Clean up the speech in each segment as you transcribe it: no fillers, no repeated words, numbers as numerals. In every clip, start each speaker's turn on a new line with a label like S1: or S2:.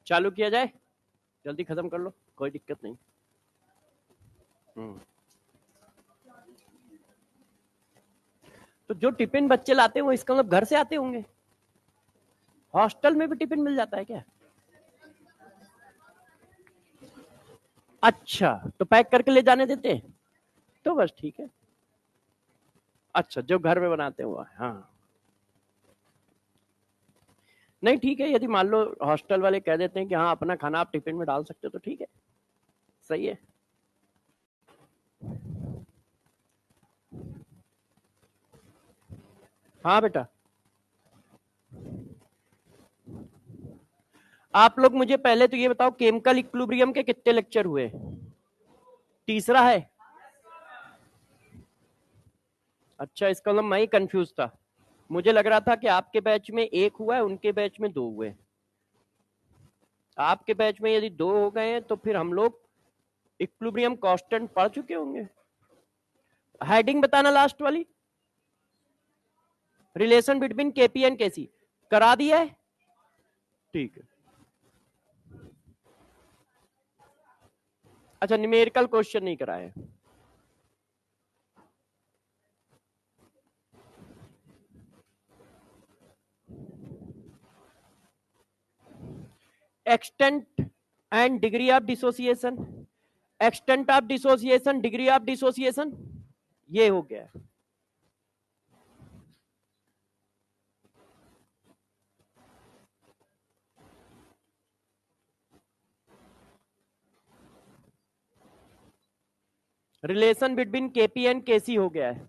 S1: चालू किया जाए, जल्दी खत्म कर लो, कोई दिक्कत नहीं। तो जो टिफिन बच्चे लाते हैं वो इसका मतलब घर से आते होंगे। हॉस्टल में भी टिफिन मिल जाता है क्या? अच्छा, तो पैक करके ले जाने देते हैं, तो बस ठीक है। अच्छा, जो घर में बनाते हैं वो, हाँ नहीं ठीक है, यदि मान लो हॉस्टल वाले कह देते हैं कि हाँ अपना खाना आप टिफिन में डाल सकते हो तो ठीक है, सही है। हाँ बेटा, आप लोग मुझे पहले तो ये बताओ, केमिकल इक्विलिब्रियम के कितने लेक्चर हुए? तीसरा है। अच्छा, इसका मतलब मैं ही कंफ्यूज था, मुझे लग रहा था कि आपके बैच में एक हुआ है, उनके बैच में दो हुए। आपके बैच में यदि दो हो गए हैं तो फिर हम लोग इक्विलिब्रियम कांस्टेंट पढ़ चुके होंगे। हेडिंग बताना लास्ट वाली, रिलेशन बिटवीन केपी एंड केसी, करा दिया है? ठीक है। अच्छा, न्यूमेरिकल क्वेश्चन नहीं कराए। Extent and degree of dissociation, extent of dissociation, degree of dissociation, ये हो गया। रिलेशन बिटवीन केपी एंड केसी हो गया है,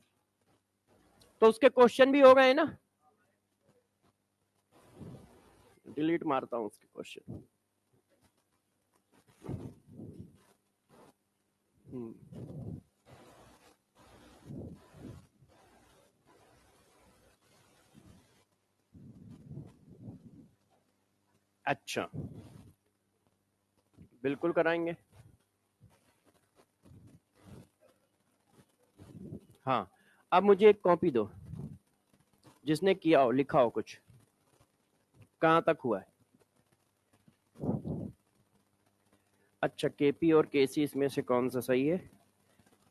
S1: तो उसके क्वेश्चन भी हो गए ना। डिलीट मारता हूं उसके क्वेश्चन। अच्छा, बिल्कुल कराएंगे। हाँ, अब मुझे एक कॉपी दो जिसने किया हो, लिखा हो कुछ, कहां तक हुआ है। अच्छा, केपी और केसी इसमें से कौन सा सही है?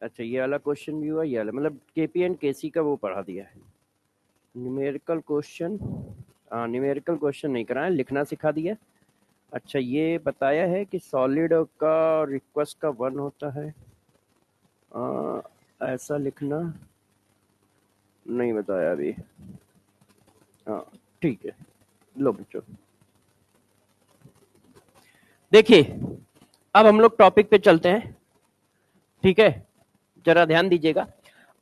S1: अच्छा, ये वाला क्वेश्चन भी हुआ, ये वाला, मतलब केपी एंड केसी का वो पढ़ा दिया है। न्यूमेरिकल क्वेश्चन, हाँ न्यूमेरिकल क्वेश्चन नहीं कराया, लिखना सिखा दिया। अच्छा, ये बताया है कि सॉलिड का रिक्वेस्ट का वन होता है, ऐसा लिखना नहीं बताया अभी। हाँ ठीक है, लो बच्चों देखिए, अब हम लोग टॉपिक पे चलते हैं, ठीक है, जरा ध्यान दीजिएगा।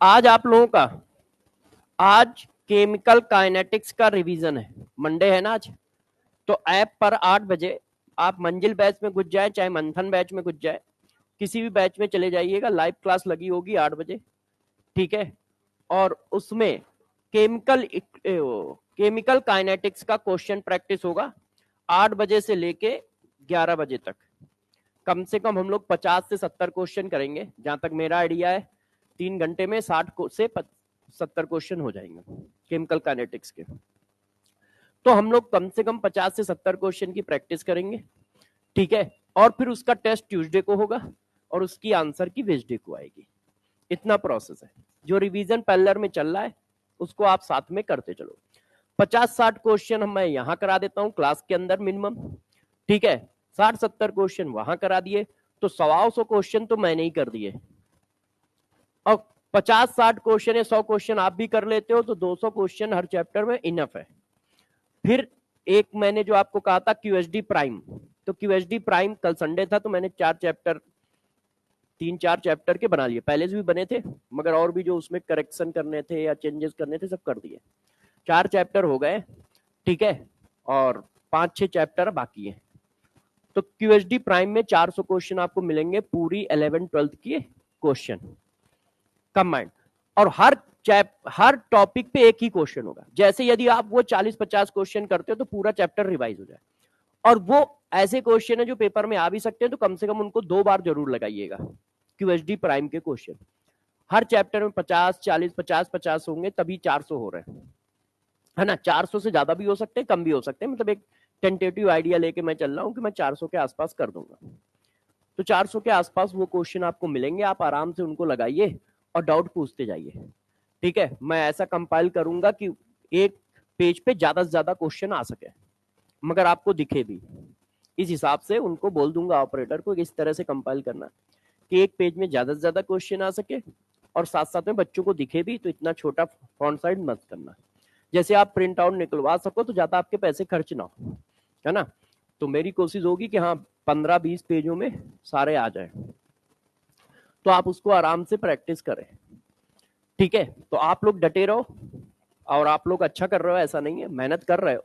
S1: आज आप लोगों का, आज केमिकल काइनेटिक्स का रिवीजन है, मंडे है ना आज, तो ऐप पर 8 बजे आप मंजिल बैच में घुस जाए चाहे मंथन बैच में घुस जाए, किसी भी बैच में चले जाइएगा, लाइव क्लास लगी होगी 8 बजे, ठीक है। और उसमें केमिकल केमिकल काइनेटिक्स का क्वेश्चन प्रैक्टिस होगा 8 बजे से लेके 11 बजे तक। कम से कम हम लोग 50 से 70 क्वेश्चन करेंगे, जहां तक मेरा आइडिया है 3 घंटे में 60 से 70 क्वेश्चन हो जाएंगे केमिकल काइनेटिक्स के। तो हम लोग कम से कम 50 से 70 क्वेश्चन की प्रैक्टिस करेंगे, ठीक है। और फिर उसका टेस्ट ट्यूसडे को होगा और उसकी आंसर की वेजडे को आएगी। इतना प्रोसेस है। जो रिवीजन पैरेलल में चल रहा है उसको आप साथ में करते चलो। 50-60 क्वेश्चन मैं यहां करा देता हूं क्लास के अंदर मिनिमम, ठीक है। 60-70 क्वेश्चन वहां करा दिए तो 100-125 क्वेश्चन तो मैंने ही कर दिए, और 50-60 क्वेश्चन या 100 क्वेश्चन आप भी कर लेते हो तो 200 क्वेश्चन हर चैप्टर में इनफ है। फिर एक मैंने जो आपको कहा था क्यूएसडी प्राइम, तो क्यूएसडी प्राइम कल संडे था तो मैंने 3-4 चैप्टर के बना लिए, पहले से भी बने थे मगर और भी जो उसमें करेक्शन करने थे या चेंजेस करने थे सब कर दिए। 4 चैप्टर हो गए, ठीक है, और 5-6 चैप्टर बाकी है। तो क्यूएसडी प्राइम में 400 क्वेश्चन आपको मिलेंगे, पूरी 11th-12th की क्वेश्चन कंबाइंड, और हर टॉपिक पे एक ही क्वेश्चन होगा। जैसे यदि आप वो 40-50 क्वेश्चन करते हो तो पूरा चैप्टर रिवाइज हो जाए, और वो ऐसे क्वेश्चन है जो पेपर में आ भी सकते हैं, तो कम से कम उनको 2 बार जरूर लगाइएगा। क्यूएसडी प्राइम के क्वेश्चन हर चैप्टर में 50-40, 50-50 होंगे, तभी 400 हो रहे हैं, है ना। 400 से ज्यादा भी हो सकते हैं, कम भी हो सकते हैं, मतलब एक टेंटेटिव आइडिया लेके मैं चल रहा हूँ कि मैं 400 के आसपास कर दूंगा। तो 400 के आसपास वो क्वेश्चन आपको मिलेंगे, आप आराम से उनको लगाइए और डाउट पूछते जाइए। ठीक है, मैं ऐसा कंपाइल करूंगा कि एक पेज पे ज्यादा से ज्यादा क्वेश्चन आ सके, मगर आपको दिखे भी। इस हिसाब से उनको बोल दूंगा ऑपरेटर को इस तरह से कंपाइल करना कि एक पेज में ज्यादा से ज्यादा क्वेश्चन आ सके और साथ साथ में बच्चों को दिखे भी। तो इतना छोटा फॉन्ट साइज मत करना, जैसे आप प्रिंट आउट निकलवा सको तो ज्यादा आपके पैसे खर्च ना हो, है ना। तो मेरी कोशिश होगी कि हाँ 15-20 पेजों में सारे आ जाए, तो आप उसको आराम से प्रैक्टिस करें। ठीक है, तो आप लोग डटे रहो और आप लोग अच्छा कर रहे हो, ऐसा नहीं है, मेहनत कर रहे हो,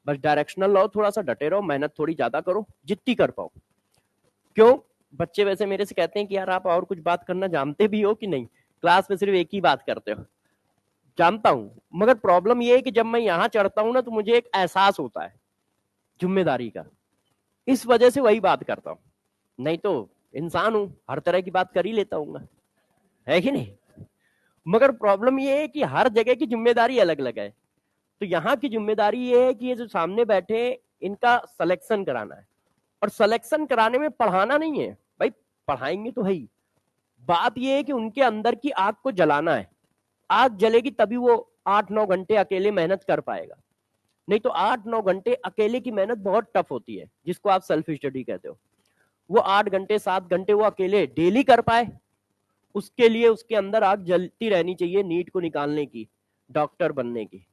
S1: बस डायरेक्शनल लो, थोड़ा सा डटे रहो, मेहनत थोड़ी ज्यादा करो जितनी कर पाओ। क्यों, बच्चे वैसे मेरे से कहते हैं कि यार आप और कुछ बात करना जानते भी हो कि नहीं, क्लास में सिर्फ एक ही बात करते हो। जानता हूं, मगर प्रॉब्लम ये है कि जब मैं यहां चढ़ता हूं ना तो मुझे एक एहसास होता है जिम्मेदारी का, इस वजह से वही बात करता हूं। नहीं तो इंसान हूं, हर तरह की बात कर ही लेता हूँ, है कि नहीं। मगर प्रॉब्लम ये है कि हर जगह की जिम्मेदारी अलग अलग है। तो यहाँ की जिम्मेदारी ये है कि ये जो सामने बैठे इनका सिलेक्शन कराना है, और सिलेक्शन कराने में पढ़ाना नहीं है भाई, पढ़ाएंगे तो है ही, बात ये है कि उनके अंदर की आग को जलाना है। आग जलेगी तभी वो 8-9 घंटे अकेले मेहनत कर पाएगा, नहीं तो 8-9 घंटे अकेले की मेहनत बहुत टफ होती है, जिसको आप सेल्फ स्टडी कहते हो। वो 8 घंटे 7 घंटे वो अकेले डेली कर पाए, उसके लिए उसके अंदर आग जलती रहनी चाहिए, नीट को निकालने की, डॉक्टर बनने की।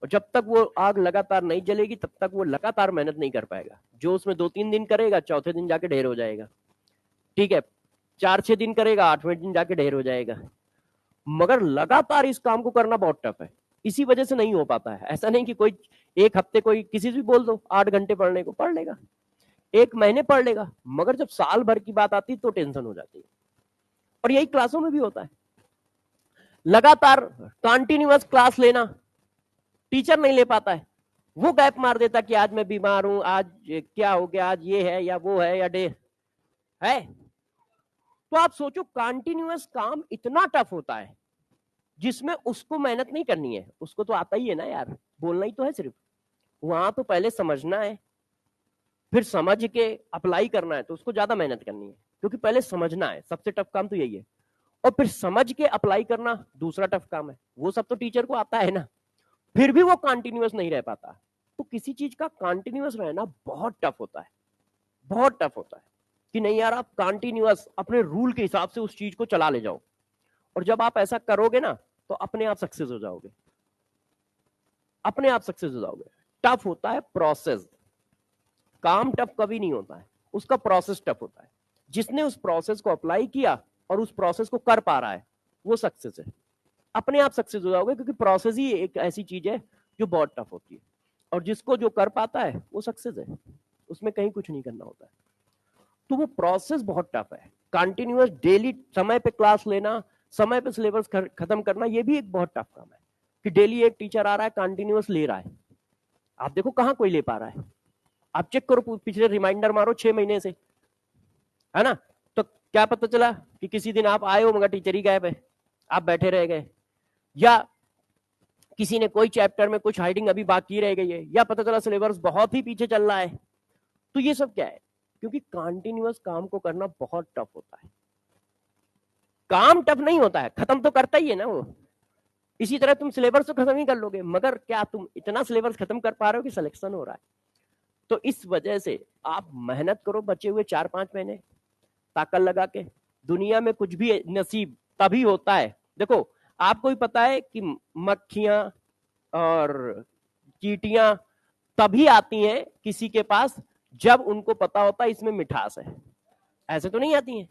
S1: और जब तक वो आग लगातार नहीं जलेगी तब तक वो लगातार मेहनत नहीं कर पाएगा। जो उसमें 2-3 दिन करेगा चौथे दिन जाके ढेर हो जाएगा, ठीक है, 4-6 दिन करेगा 8वें दिन जाके ढेर हो जाएगा। मगर लगातार इस काम को करना बहुत टफ है, इसी वजह से नहीं हो पाता है। ऐसा नहीं कि कोई एक हफ्ते कोई किसी से भी बोल दो 8 घंटे पढ़ने को, पढ़ लेगा, 1 महीने पढ़ लेगा, मगर जब साल भर की बात आती तो टेंशन हो जाती है। और यही क्लासों में भी होता है, लगातार कंटिन्यूअस क्लास लेना टीचर नहीं ले पाता है, वो गैप मार देता कि आज मैं बीमार हूं, आज क्या हो गया, आज ये है या वो है या डे है। तो आप सोचो कंटिन्यूअस काम इतना टफ होता है जिसमें उसको मेहनत नहीं करनी है, उसको तो आता ही है ना यार, बोलना ही तो है सिर्फ। वहां तो पहले समझना है, फिर समझ के अप्लाई करना है, तो उसको ज्यादा मेहनत करनी है, क्योंकि पहले समझना है, सबसे टफ काम तो यही है, और फिर समझ के अप्लाई करना दूसरा टफ काम है। वो सब तो टीचर को आता है ना, फिर भी वो कंटिन्यूअस नहीं रह पाता। तो किसी चीज का कंटिन्यूअस रहना बहुत टफ होता है, बहुत टफ होता है कि नहीं यार आप कंटिन्यूअस अपने रूल के हिसाब से उस चीज को चला ले जाओ, और जब आप ऐसा करोगे ना तो अपने आप सक्सेस हो जाओगे, अपने आप सक्सेस हो जाओगे। टफ होता है प्रोसेस, काम टफ कभी नहीं होता है, उसका प्रोसेस टफ होता है। जिसने उस प्रोसेस को अप्लाई किया और उस प्रोसेस को कर पा रहा है वो सक्सेस है, अपने आप सक्सेस हो जाओगे, क्योंकि प्रोसेस ही एक ऐसी चीज है जो बहुत टफ होती है, और जिसको जो कर पाता है वो सक्सेस है, उसमें कहीं कुछ नहीं करना होता है। तो वो प्रोसेस बहुत टफ है। कंटिन्यूअस डेली समय पे क्लास लेना, समय पे सिलेबस खत्म करना, ये भी एक बहुत टफ काम है कि डेली एक टीचर आ रहा है कंटिन्यूअस ले रहा है। आप देखो कहां कोई ले पा रहा है, आप चेक करो पिछले रिमाइंडर मारो 6 महीने से, है ना। तो क्या पता चला कि किसी दिन आप आए हो मगर टीचर ही गायब है, आप बैठे रह गए, या किसी ने कोई चैप्टर में कुछ हाइडिंग अभी बाकी रह गई है, या पता चला सिलेबस बहुत ही पीछे चल रहा है। तो ये सब क्या है, क्योंकि कंटिन्यूअस काम को करना बहुत टफ होता है। काम टफ नहीं होता है, खत्म तो करता ही है ना वो। इसी तरह तुम सिलेबस तो खत्म ही कर लोगे, मगर क्या तुम इतना सिलेबस खत्म कर पा रहे हो कि सिलेक्शन हो रहा है। तो इस वजह से आप मेहनत करो बचे हुए 4-5 महीने, ताकत लगा के। दुनिया में कुछ भी नसीब तभी होता है, देखो आपको भी पता है कि मक्खियां और चींटियां तभी आती हैं किसी के पास जब उनको पता होता है इसमें मिठास है, ऐसे तो नहीं आती हैं।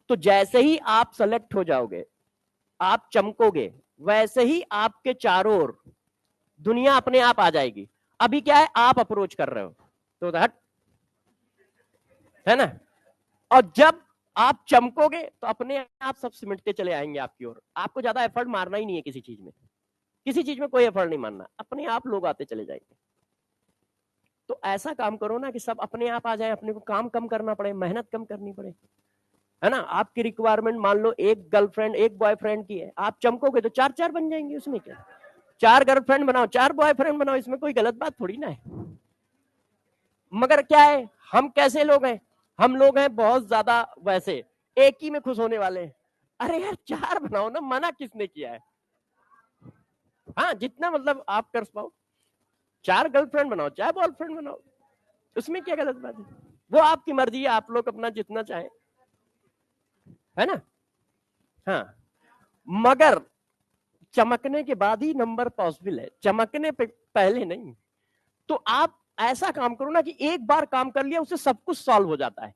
S1: तो जैसे ही आप सेलेक्ट हो जाओगे, आप चमकोगे, वैसे ही आपके चारों ओर दुनिया अपने आप आ जाएगी। अभी क्या है, आप अप्रोच कर रहे हो तो हट, है ना। और जब आप चमकोगे तो अपने आप सब सिमटते चले आएंगे आपकी ओर, आपको ज्यादा एफर्ट मारना ही नहीं है किसी चीज में, किसी चीज में कोई एफर्ट नहीं मारना, अपने आप लोग आते चले जाएंगे। तो ऐसा काम करो ना कि सब अपने आप आ जाए, अपने को काम कम करना पड़े, मेहनत कम करनी पड़े, है ना। आपकी रिक्वायरमेंट मान लो एक गर्लफ्रेंड एक बॉयफ्रेंड की है, आप चमकोगे तो 4-4 बन जाएंगे, उसमें क्या, 4 गर्लफ्रेंड बनाओ 4 बॉयफ्रेंड बनाओ, इसमें कोई गलत बात थोड़ी ना है। मगर क्या है, हम कैसे लोग हैं, हम लोग हैं बहुत ज्यादा वैसे, एक ही में खुश होने वाले हैं। अरे यार चार बनाओ ना, मना किसने किया है। हाँ जितना मतलब आप कर पाओ, चार गर्लफ्रेंड बनाओ चाहे बॉयफ्रेंड बनाओ, उसमें क्या गलत बात है। वो आपकी मर्जी है, आप लोग अपना जितना चाहें, है ना। हाँ मगर चमकने के बाद ही नंबर पॉसिबल है, चमकने पे पहले नहीं। तो आप ऐसा काम करो ना कि एक बार काम कर लिया उससे सब कुछ सॉल्व हो जाता है।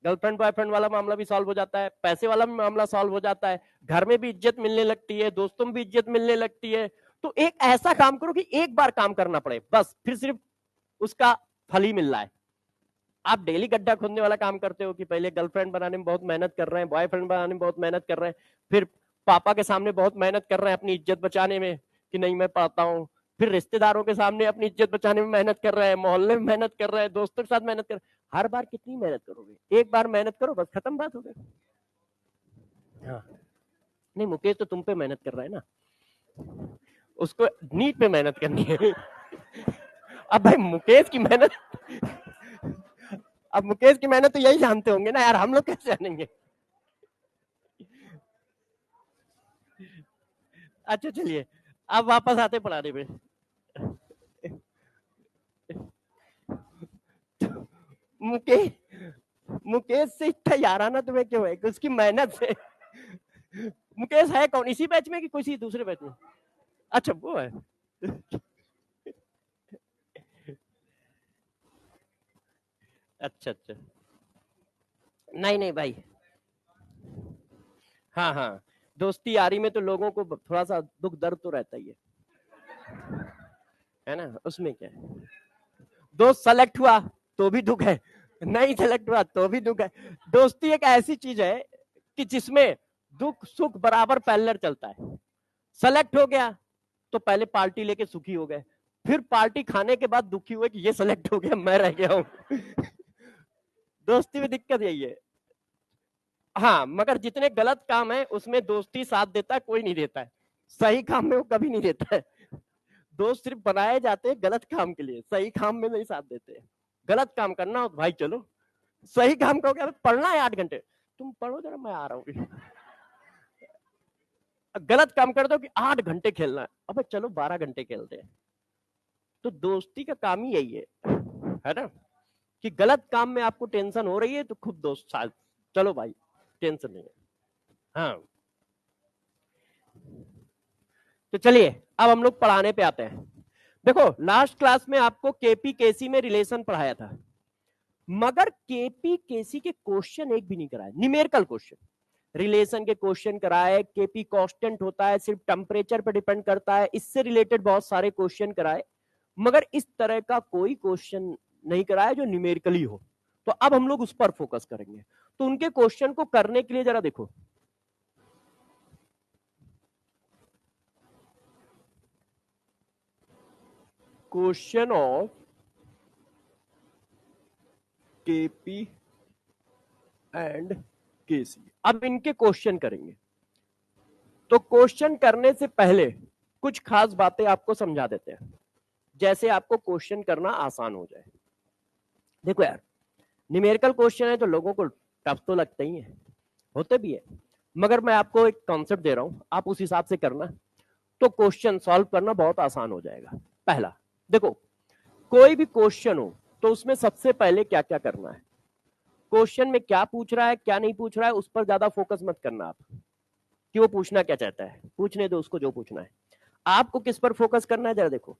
S1: गर्लफ्रेंड बॉयफ्रेंड वाला मामला भी सॉल्व हो जाता है, पैसे वाला भी मामला सॉल्व हो जाता है, घर में भी इज्जत मिलने लगती है, दोस्तों में भी इज्जत मिलने लगती है। तो एक ऐसा काम करो कि एक बार काम करना पड़े बस, फिर सिर्फ उसका फल ही मिल रहा है। आप डेली गड्ढा खोदने वाला काम करते हो कि पहले गर्लफ्रेंड बनाने में बहुत मेहनत कर रहे हैं, बॉयफ्रेंड बनाने में बहुत मेहनत कर रहे हैं, फिर पापा के सामने बहुत मेहनत कर रहे हैं अपनी इज्जत बचाने में कि नहीं मैं पढ़ता हूँ, फिर रिश्तेदारों के सामने अपनी इज्जत बचाने में मेहनत कर रहे हैं, मोहल्ले में मेहनत कर रहे हैं, दोस्तों के साथ मेहनत कर, हर बार कितनी मेहनत करोगे, एक बार मेहनत करो बस खत्म बात हो गई। हाँ नहीं मुकेश तो तुम पे मेहनत कर रहा है ना, उसको नीट पे मेहनत करनी है। अब भाई मुकेश की मेहनत, अब मुकेश की मेहनत तो यही जानते होंगे ना यार, हम लोग कैसे जानेंगे। अच्छा चलिए अब वापस आते पढ़ाने पे। मुकेश, मुकेश से इतना याराना तुम्हें क्यों है, उसकी मेहनत से। मुकेश है कौन, इसी बैच में कि किसी दूसरे बैच में। अच्छा वो है। अच्छा अच्छा, नहीं नहीं भाई, हाँ हाँ, दोस्ती यारी में तो लोगों को थोड़ा सा दुख दर्द तो रहता ही है ना, उसमें क्या है। दोस्त सेलेक्ट हुआ तो भी दुख है, नहीं सेलेक्ट हुआ तो भी दुख है। दोस्ती एक ऐसी चीज है कि जिसमें दुख सुख बराबर पैरेलल चलता है। सेलेक्ट हो गया तो पहले पार्टी लेके सुखी हो गए, फिर पार्टी खाने के बाद दुखी हुए कि ये सेलेक्ट हो गया मैं रह गया हूं। दोस्ती में दिक्कत यही है। हाँ मगर जितने गलत काम है उसमें दोस्ती साथ देता है, कोई नहीं देता है, सही काम में वो कभी नहीं देता है। दोस्त सिर्फ बनाए जाते हैं गलत काम के लिए, सही काम में नहीं साथ देते। गलत काम करना हो तो भाई चलो, सही काम करोगे, पढ़ना है 8 घंटे, तुम पढ़ो जरा मैं आ रहा हूँ। गलत काम कर दो कि 8 घंटे खेलना है, अबे चलो 12 घंटे खेलते हैं। तो दोस्ती का काम ही यही है ना, कि गलत काम में आपको टेंशन हो रही है तो खुद दोस्त साथ, चलो भाई टेंशन नहीं है। हाँ तो चलिए अब हम लोग पढ़ाने पे आते हैं। देखो लास्ट क्लास में आपको केपी केसी में रिलेशन पढ़ाया था, मगर केपी केसी के क्वेश्चन एक भी नहीं कराए, न्यूमेरिकल क्वेश्चन, रिलेशन के क्वेश्चन कराए, केपी कांस्टेंट होता है सिर्फ टेम्परेचर पे डिपेंड करता है, इससे रिलेटेड बहुत सारे क्वेश्चन कराए, मगर इस तरह का कोई क्वेश्चन नहीं कराया जो न्यूमेरिकली हो। तो अब हम लोग उस पर फोकस करेंगे। तो उनके क्वेश्चन को करने के लिए जरा देखो, क्वेश्चन ऑफ केपी एंड केसी, अब इनके क्वेश्चन करेंगे। तो क्वेश्चन करने से पहले कुछ खास बातें आपको समझा देते हैं, जैसे आपको क्वेश्चन करना आसान हो जाए। देखो यार न्यूमेरिकल क्वेश्चन है तो लोगों को टफ तो लगता ही है, होते भी है, मगर मैं आपको एक कॉन्सेप्ट दे रहा हूं, आप उस हिसाब से करना, तो क्वेश्चन सॉल्व करना बहुत आसान हो जाएगा। पहला देखो, कोई भी क्वेश्चन हो तो उसमें सबसे पहले क्या क्या करना है, क्वेश्चन में क्या पूछ रहा है क्या नहीं पूछ रहा है उस पर ज्यादा फोकस मत करना आप, कि वो पूछना क्या चाहता है, पूछने दो उसको जो पूछना है। आपको किस पर फोकस करना है जरा देखो,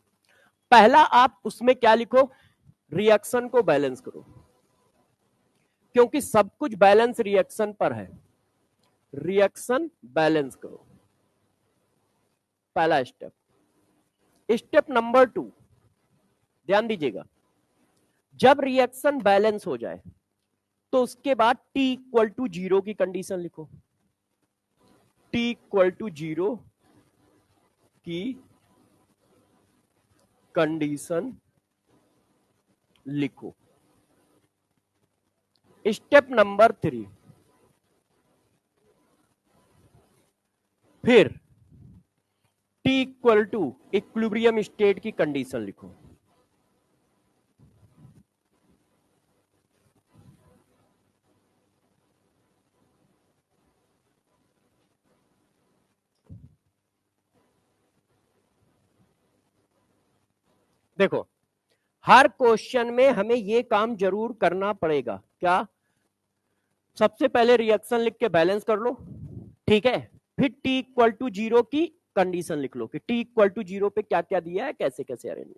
S1: पहला आप उसमें क्या लिखो, रिएक्शन को बैलेंस करो, क्योंकि सब कुछ बैलेंस रिएक्शन पर है, रिएक्शन बैलेंस करो, पहला स्टेप। स्टेप नंबर 2, ध्यान दीजिएगा, जब रिएक्शन बैलेंस हो जाए तो उसके बाद टी इक्वल टू जीरो की कंडीशन लिखो, टी इक्वल टू जीरो की कंडीशन लिखो। स्टेप नंबर 3, फिर T equal to equilibrium state की कंडीशन लिखो, देखो, हर क्वेश्चन में हमें ये काम जरूर करना पड़ेगा। क्या? सबसे पहले रिएक्शन लिख के बैलेंस कर लो, ठीक है। फिर टी इक्वल टू जीरो की कंडीशन लिख लो कि टी इक्वल टू जीरो पे क्या क्या दिया है, कैसे कैसे अरेंज।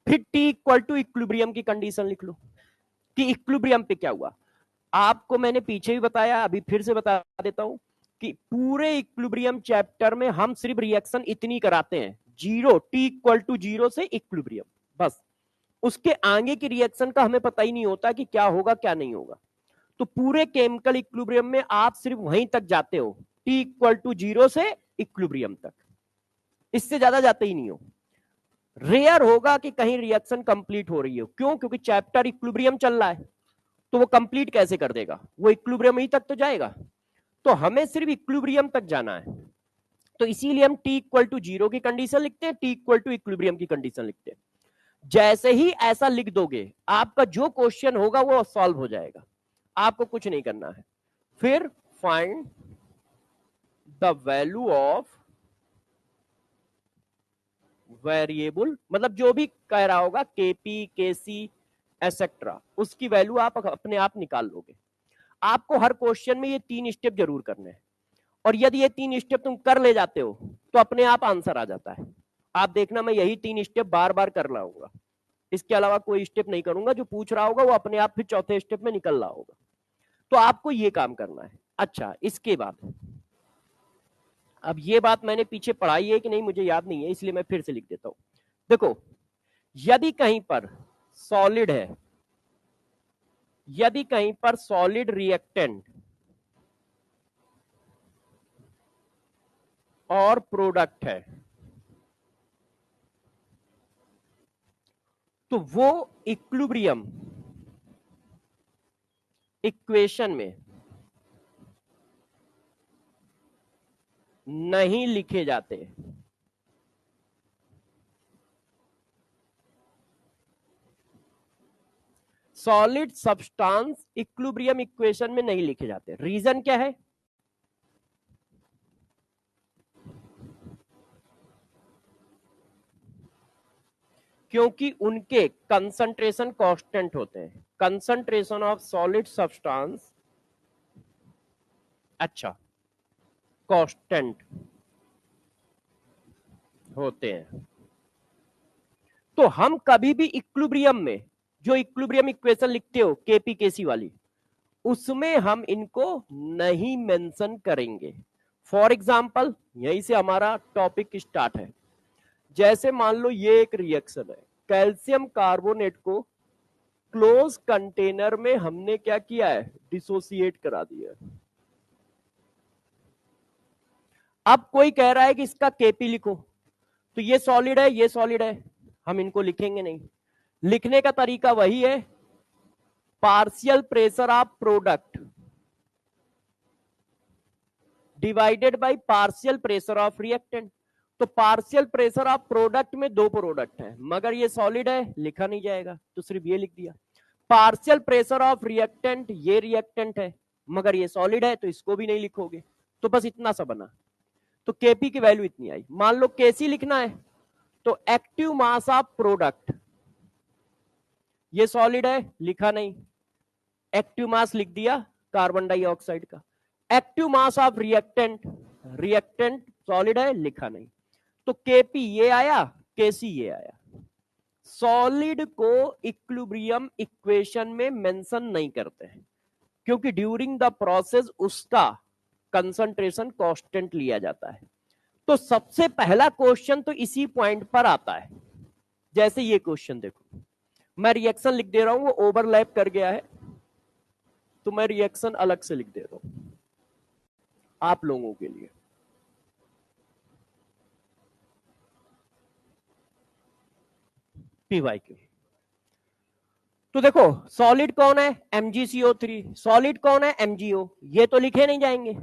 S1: फिर टी इक्वल टू इक्विलिब्रियम की कंडीशन लिख लो कि इक्विलिब्रियम पे क्या हुआ। आपको मैंने पीछे भी बताया, अभी फिर से बता देता हूं कि पूरे इक्विलिब्रियम चैप्टर में हम सिर्फ रिएक्शन इतनी कराते हैं, zero, T equal to zero से इक्विलिब्रियम, बस। उसके आगे की रिएक्शन का हमें पता ही नहीं होता कि क्या होगा क्या नहीं होगा। तो पूरे केमिकल इक्विलिब्रियम में आप सिर्फ वहीं तक जाते हो, टी इक्वल टू जीरो से इक्विलिब्रियम तक, इससे ज्यादा जाते ही नहीं हो। रेयर होगा कि कहीं रिएक्शन कंप्लीट हो रही हो। क्यों? क्योंकि चैप्टर इक्विलिब्रियम चल रहा है, तो वो कंप्लीट कैसे कर देगा, वो इक्विलिब्रियम ही तक तो जाएगा। तो हमें सिर्फ इक्विलिब्रियम तक जाना है। तो इसीलिए हम टी इक्वल टू जीरो की कंडीशन लिखते हैं, टी इक्वल टू इक्विलिब्रियम की कंडीशन लिखते हैं। जैसे ही ऐसा लिख दोगे, आपका जो क्वेश्चन होगा वो सॉल्व हो जाएगा, आपको कुछ नहीं करना है। फिर find the value of variable, मतलब जो भी कह रहा होगा, केपी, केसी एसेट्रा, उसकी वैल्यू आप अपने आप निकाल लोगे। आपको हर क्वेश्चन में ये 3 स्टेप जरूर करने हैं, और यदि ये 3 स्टेप तुम कर ले जाते हो तो अपने आप आंसर आ जाता है। आप देखना, मैं यही 3 स्टेप बार बार कर रहा हूँ, इसके अलावा कोई स्टेप नहीं करूंगा। जो पूछ रहा होगा वो अपने आप फिर चौथे स्टेप में निकल रहा होगा। तो आपको ये काम करना है। अच्छा, इसके बाद, अब ये बात मैंने पीछे पढ़ाई है कि नहीं मुझे याद नहीं है, इसलिए मैं फिर से लिख देता हूं। देखो, यदि कहीं पर सॉलिड है, यदि कहीं पर सॉलिड रिएक्टेंट और प्रोडक्ट है, तो वो इक्विलिब्रियम इक्वेशन में नहीं लिखे जाते। सॉलिड सब्सटेंस इक्विलिब्रियम इक्वेशन में नहीं लिखे जाते। रीजन क्या है? क्योंकि उनके कंसंट्रेशन कांस्टेंट होते हैं। कंसंट्रेशन ऑफ सॉलिड सब्सटेंस, अच्छा, कांस्टेंट होते हैं। तो हम कभी भी इक्विलिब्रियम में जो इक्विलिब्रियम इक्वेशन लिखते हो, केपी केसी वाली, उसमें हम इनको नहीं मेंशन करेंगे। फॉर एग्जाम्पल, यहीं से हमारा टॉपिक स्टार्ट है। जैसे मान लो ये एक रिएक्शन है, कैल्शियम कार्बोनेट को क्लोज कंटेनर में हमने क्या किया है, डिसोसिएट करा दिया है। अब कोई कह रहा है कि इसका केपी लिखो, तो ये सॉलिड है, ये सॉलिड है, हम इनको लिखेंगे नहीं। लिखने का तरीका वही है, partial pressure of product divided by partial pressure of reactant. तो पार्शियल प्रेशर ऑफ प्रोडक्ट में 2 प्रोडक्ट है, मगर ये सॉलिड है, लिखा नहीं जाएगा, तो सिर्फ ये लिख दिया। पार्शियल प्रेशर ऑफ रिएक्टेंट, ये रिएक्टेंट है, मगर ये सॉलिड है, तो इसको भी नहीं लिखोगे। तो बस इतना सा बना। तो केपी की वैल्यू इतनी आई। मान लो केसी लिखना है, तो एक्टिव मास ऑफ प्रोडक्ट, ये सॉलिड है, लिखा नहीं, एक्टिव मास लिख दिया कार्बन डाइऑक्साइड का। Active mass of reactant, reactant solid है, लिखा नहीं। तो केपी ये आया, केसी ये आया। सॉलिड को इक्विलिब्रियम इक्वेशन में मेंशन नहीं करते हैं, क्योंकि ड्यूरिंग द प्रोसेस उसका कंसंट्रेशन कांस्टेंट लिया जाता है। तो सबसे पहला क्वेश्चन तो इसी पॉइंट पर आता है। जैसे ये क्वेश्चन देखो, मैं रिएक्शन लिख दे रहा हूं, वो ओवरलैप कर गया है, तो मैं रिएक्शन अलग से लिख दे रहा हूं आप लोगों के लिए। पीवाईक्यू। तो देखो, सॉलिड कौन है, MgCO3। सॉलिड कौन है, MgO। ये तो लिखे नहीं जाएंगे,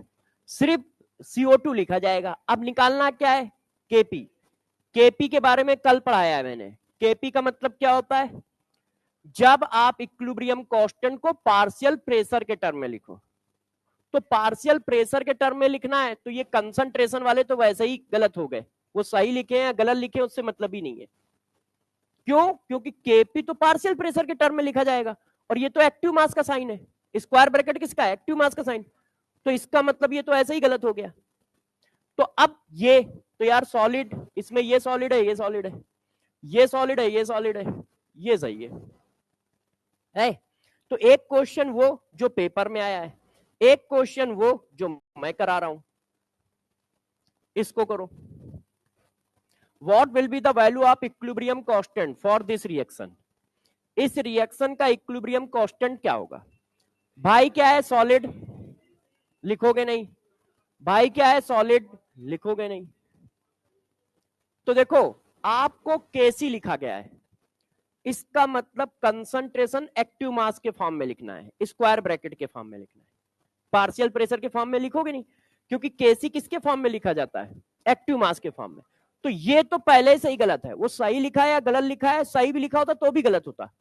S1: सिर्फ CO2 लिखा जाएगा। अब निकालना क्या है, केपी। केपी के बारे में कल पढ़ाया है मैंने। केपी का मतलब क्या होता है, जब आप इक्विलिब्रियम कांस्टेंट को पार्शियल प्रेशर के टर्म में लिखो। तो पार्शियल प्रेशर के टर्म में लिखना है, तो ये कंसंट्रेशन वाले तो वैसे ही गलत हो गए, वो सही लिखे या गलत लिखे उससे मतलब ही नहीं है। क्यों? क्योंकि केपी तो पार्शियल प्रेशर के टर्म में लिखा जाएगा और ये तो एक्टिव मास का साइन है, स्क्वायर ब्रैकेट किसका है? एक्टिव मास का साइन। तो इसका मतलब ये तो ऐसे ही गलत हो गया। तो अब ये तो यार सॉलिड, इसमें ये सॉलिड है, ये सॉलिड है, ये सॉलिड है, ये सॉलिड है, ये सही है? तो एक क्वेश्चन वो जो पेपर में आया है, एक क्वेश्चन वो जो मैं करा रहा हूं, इसको करो। What will be the value of equilibrium constant for this reaction? इस रिएक्शन का इक्विलिब्रियम कांस्टेंट क्या होगा? भाई क्या है? सॉलिड, लिखोगे नहीं। भाई क्या है? सॉलिड, लिखोगे नहीं। तो देखो आपको केसी लिखा गया है, इसका मतलब कंसंट्रेशन एक्टिव मास के फॉर्म में लिखना है, स्क्वायर ब्रैकेट के फॉर्म में लिखना है, पार्शियल प्रेशर के फॉर्म में लिखोगे नहीं, क्योंकि केसी किसके फॉर्म में लिखा जाता है? एक्टिव मास के फॉर्म में। तो ये तो पहले से ही गलत है, वो सही लिखा है या गलत लिखा है? सही भी लिखा होता तो भी गलत होता।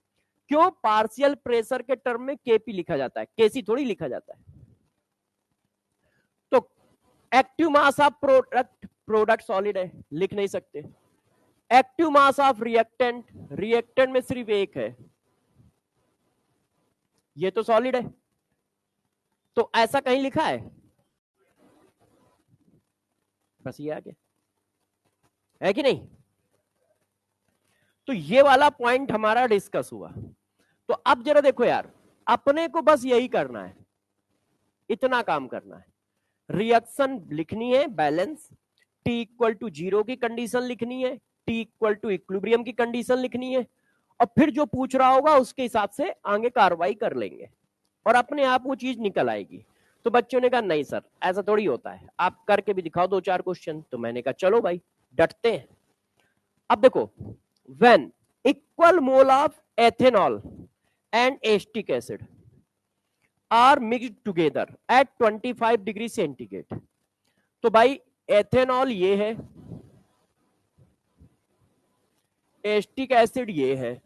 S1: क्यों? पार्शियल प्रेशर के टर्म में केपी लिखा जाता है, केसी थोड़ी लिखा जाता है। तो active mass of product, product solid है, लिख नहीं सकते। Active mass of reactant, reactant में सिर्फ एक है, ये तो सॉलिड है। तो ऐसा कहीं लिखा है? बस ये आगे है कि नहीं? तो ये वाला पॉइंट हमारा डिस्कस हुआ। तो अब जरा देखो यार, अपने को बस यही करना है, इतना काम करना है। रिएक्शन लिखनी है बैलेंस, टी इक्वल टू 0 की कंडीशन लिखनी है, टी इक्वल टू इक्विलिब्रियम की कंडीशन लिखनी है, और फिर जो पूछ रहा होगा उसके हिसाब से आगे कार्रवाई कर लेंगे और अपने आप वो चीज निकल आएगी। तो बच्चों ने कहा नहीं सर ऐसा थोड़ी होता है, आप करके भी दिखाओ 2-4 क्वेश्चन। तो मैंने कहा चलो भाई डटते हैं। अब देखो, when equal mole of ethanol and acetic acid are mixed together at 25 degree centigrade. तो भाई एथेनॉल ये है, एस्टिक एसिड ये है।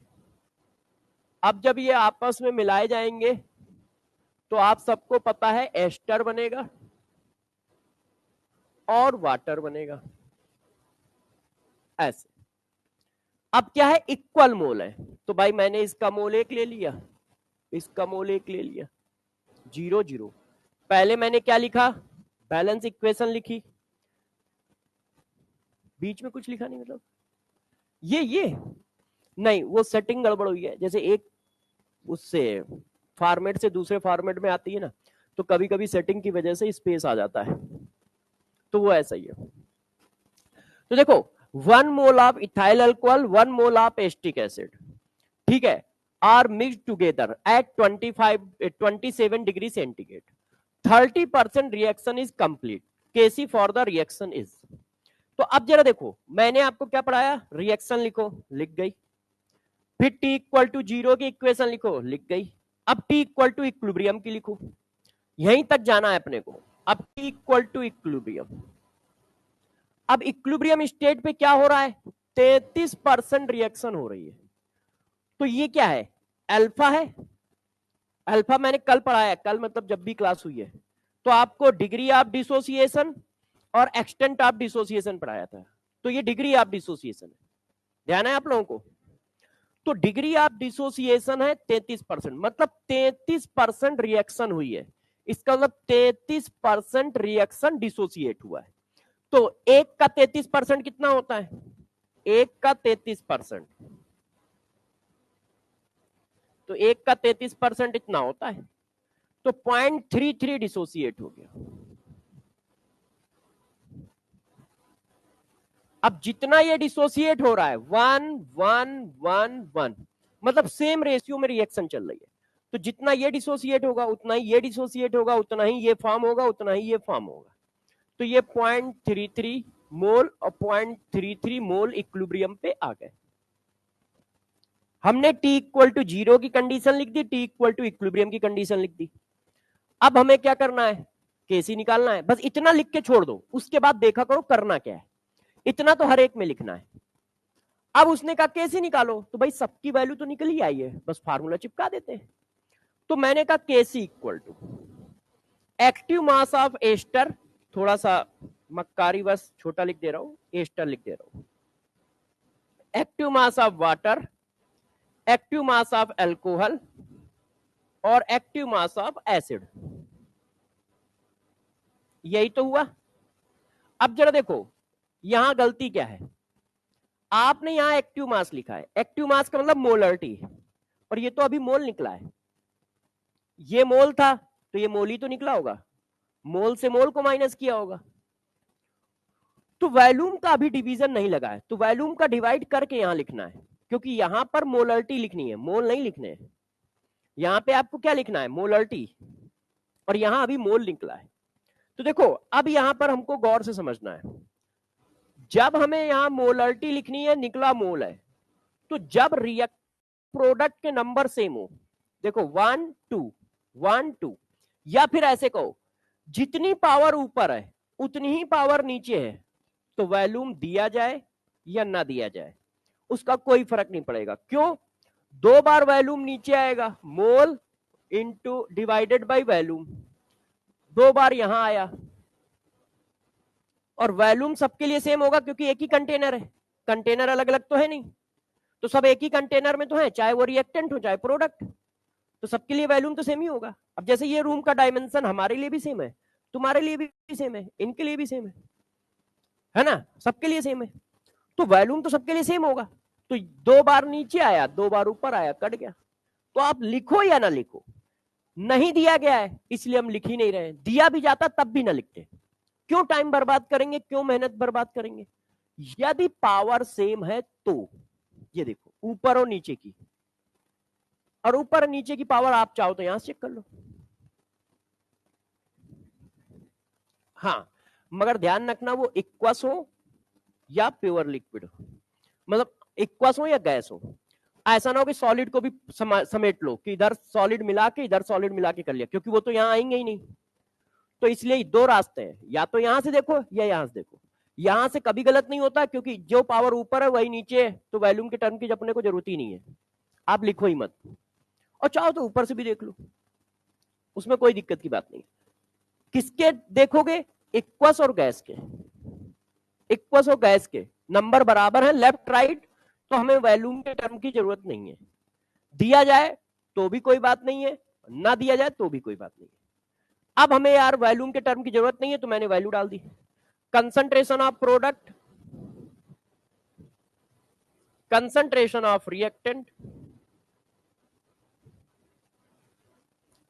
S1: अब जब ये आपस में मिलाए जाएंगे तो आप सबको पता है एस्टर बनेगा और वाटर बनेगा, ऐसे। अब क्या है? इक्वल मोल है, तो भाई मैंने इसका मोल 1 ले लिया, इसका मोल 1 ले लिया, 0 0। पहले मैंने क्या लिखा? बैलेंस इक्वेशन लिखी, बीच में कुछ लिखा नहीं, मतलब ये नहीं, वो सेटिंग गड़बड़ हुई है। जैसे एक उससे फॉर्मेट से दूसरे फॉर्मेट में आती है ना, तो कभी कभी सेटिंग की वजह से स्पेस आ जाता है, तो वो ऐसा ही है। तो देखो 1 mole of ethyl alcohol, 1 mole of acetic acid, ठीक है, are mixed together at 27 degree centigrade, 30% reaction is complete, KC for the reaction is. तो अब जरा देखो, मैंने आपको क्या पढ़ाया? रिएक्शन लिखो, लिख गई। फिर टी इक्वल टू 0 की इक्वेशन लिखो, लिख गई। अब टी इक्वल टू इक्विलिब्रियम की लिखो, यहीं तक जाना है अपने को। अब टी इक्वल टू इक्विलिब्रियम, अब इक्विलिब्रियम स्टेट पे क्या हो रहा है? 33% रिएक्शन हो रही है। तो ये क्या है? अल्फा है। अल्फा मैंने कल पढ़ाया, कल मतलब जब भी क्लास हुई है, तो आपको डिग्री ऑफ डिसोसिएशन और एक्सटेंट ऑफ डिसोसिएशन पढ़ाया था। तो ये डिग्री ऑफ डिसोसिएशन है, ध्यान है आप लोगों को? तो डिग्री ऑफ डिसोसिएशन है 33%, मतलब 33% रिएक्शन हुई है, इसका मतलब 33% रिएक्शन डिसोसिएट हुआ है। तो एक का 33% कितना होता है? एक का 33%, तो एक का 33% इतना होता है, तो 0.33 डिसोसिएट हो गया। अब जितना ये डिसोसिएट हो रहा है 1 1 1 1, मतलब सेम रेशियो में रिएक्शन चल रही है। तो जितना ये डिसोसिएट होगा उतना ही ये डिसोसिएट होगा, उतना ही ये फॉर्म होगा, उतना ही ये फॉर्म होगा। तो ये 0.33 मोल और 0.33 मोल इक्विलिब्रियम पे आ गए। हमने T इक्वल टू 0 की कंडीशन लिख दी, T इक्वल टू इक्विलिब्रियम की कंडीशन लिख दी। अब हमें क्या करना है? केसी निकालना है, बस इतना लिख के छोड़ दो, उसके बाद देखा करो करना क्या है। इतना तो हर एक में लिखना है। अब उसने कहा केसी निकालो, तो भाई सबकी वैल्यू तो निकल ही आई है, बस फार्मूला चिपका देते हैं। तो मैंने कहा KC equal to active mass of ester, थोड़ा सा मक्कारी बस छोटा लिख दे रहा हूं, एस्टर लिख दे रहा हूं, active mass of water, active mass of alcohol और एक्टिव मास ऑफ एसिड। यही तो हुआ। अब जरा देखो यहां गलती क्या है, आपने यहां एक्टिव मास लिखा है, एक्टिव मास का मतलब मोलरिटी है, और ये तो अभी मोल निकला है, ये मोल था तो ये मोल ही तो निकला होगा, मोल से मोल को माइनस किया होगा। तो वॉल्यूम का अभी डिवीजन नहीं लगा है, तो वॉल्यूम का डिवाइड करके यहां लिखना है, क्योंकि यहां पर मोलरिटी लिखनी है, मोल नहीं लिखने हैं। यहां पे आपको क्या लिखना है, मोलरिटी, और यहां अभी मोल निकला है। तो देखो अब यहां पर हमको गौर से समझना है, जब हमें यहां मोलरिटी लिखनी है, निकला मोल है, तो जब रिएक्ट प्रोडक्ट के नंबर सेम हो, देखो 1 2 1 2, या फिर ऐसे कहो जितनी पावर ऊपर है उतनी ही पावर नीचे है, तो वॉल्यूम दिया जाए या ना दिया जाए उसका कोई फर्क नहीं पड़ेगा। क्यों, दो बार वॉल्यूम नीचे आएगा, mole into divided by volume, दो बार यहां आया, और वॉल्यूम सबके लिए सेम होगा क्योंकि एक ही कंटेनर है, कंटेनर अलग अलग तो है नहीं, तो सब एक ही कंटेनर में तो है, चाहे वो रिएक्टेंट हो चाहे प्रोडक्ट, तो सबके लिए वॉल्यूम तो सेम ही होगा। अब जैसे ये रूम का डायमेंशन हमारे लिए भी सेम है, तुम्हारे लिए भी सेम है, इनके लिए भी सेम है ना, सबके लिए सेम है, तो वॉल्यूम तो सबके लिए सेम होगा। तो दो बार नीचे आया दो बार ऊपर आया, कट गया। तो आप लिखो या ना लिखो, नहीं दिया गया है इसलिए हम लिख ही नहीं रहे, दिया भी जाता तब भी ना लिखते, क्यों टाइम बर्बाद करेंगे, क्यों मेहनत बर्बाद करेंगे। यदि पावर सेम है तो ये देखो ऊपर और नीचे की, और ऊपर और नीचे की पावर आप चाहो तो यहां से चेक कर लो। हाँ, मगर ध्यान रखना वो इक्वस हो या प्योर लिक्विड हो, मतलब इक्वस हो या गैस हो, ऐसा ना हो कि सॉलिड को भी समेट लो कि इधर सॉलिड मिला के इधर सॉलिड मिला के कर लिया, क्योंकि वो तो यहां आएंगे ही नहीं। तो इसलिए दो रास्ते हैं, या तो यहां से देखो या यहां से देखो। यहां से कभी गलत नहीं होता क्योंकि जो पावर ऊपर है वही नीचे है, तो वॉल्यूम के टर्म की अपने को जरूरत ही नहीं है, आप लिखो ही मत, और चाहो तो ऊपर से भी देख लो, उसमें कोई दिक्कत की बात नहीं। किसके देखोगे, इक्वस और गैस के, इक्वस और गैस के नंबर बराबर है लेफ्ट राइट, तो हमें वॉल्यूम के टर्म की जरूरत नहीं है, दिया जाए तो भी कोई बात नहीं है, ना दिया जाए तो भी कोई बात नहीं है। अब हमें यार वॉल्यूम के टर्म की जरूरत नहीं है तो मैंने वैल्यू डाल दी, concentration of product, concentration of reactant.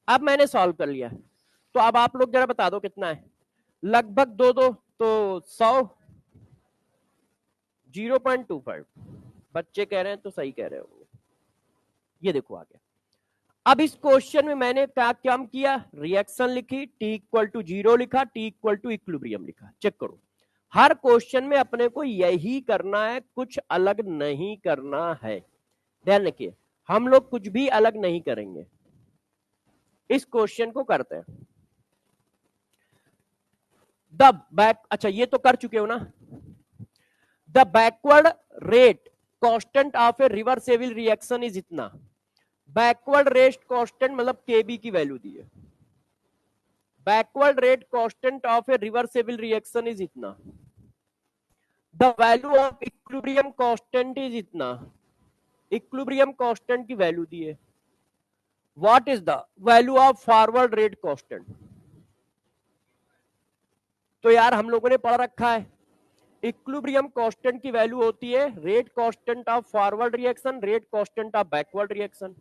S1: अब मैंने सॉल्व कर लिया, तो अब आप लोग जरा बता दो कितना है, लगभग दो दो तो 100, 0.25, बच्चे कह रहे हैं तो सही कह रहे होंगे। ये देखो आ गया। अब इस क्वेश्चन में मैंने क्या काम किया, रिएक्शन लिखी, टी इक्वल टू 0 लिखा, टी इक्वल टू इक्विलिब्रियम लिखा। चेक करो, हर क्वेश्चन में अपने को यही करना है, कुछ अलग नहीं करना है, ध्यान रखिए, हम लोग कुछ भी अलग नहीं करेंगे, इस क्वेश्चन को करते हैं। द बैक, अच्छा ये तो कर चुके हो ना, the backward rate constant of a reversible reaction is इतना, बैकवर्ड रेट कांस्टेंट मतलब केबी की वैल्यू दी है, backward rate constant of a reversible reaction is इतना, the value of equilibrium constant is इतना, इक्विलिब्रियम कांस्टेंट की वैल्यू दी है, what is the value of forward rate constant. तो यार हम लोगों ने पढ़ रखा है, इक्विलिब्रियम कांस्टेंट की वैल्यू होती है rate constant of forward reaction, rate constant of backward reaction.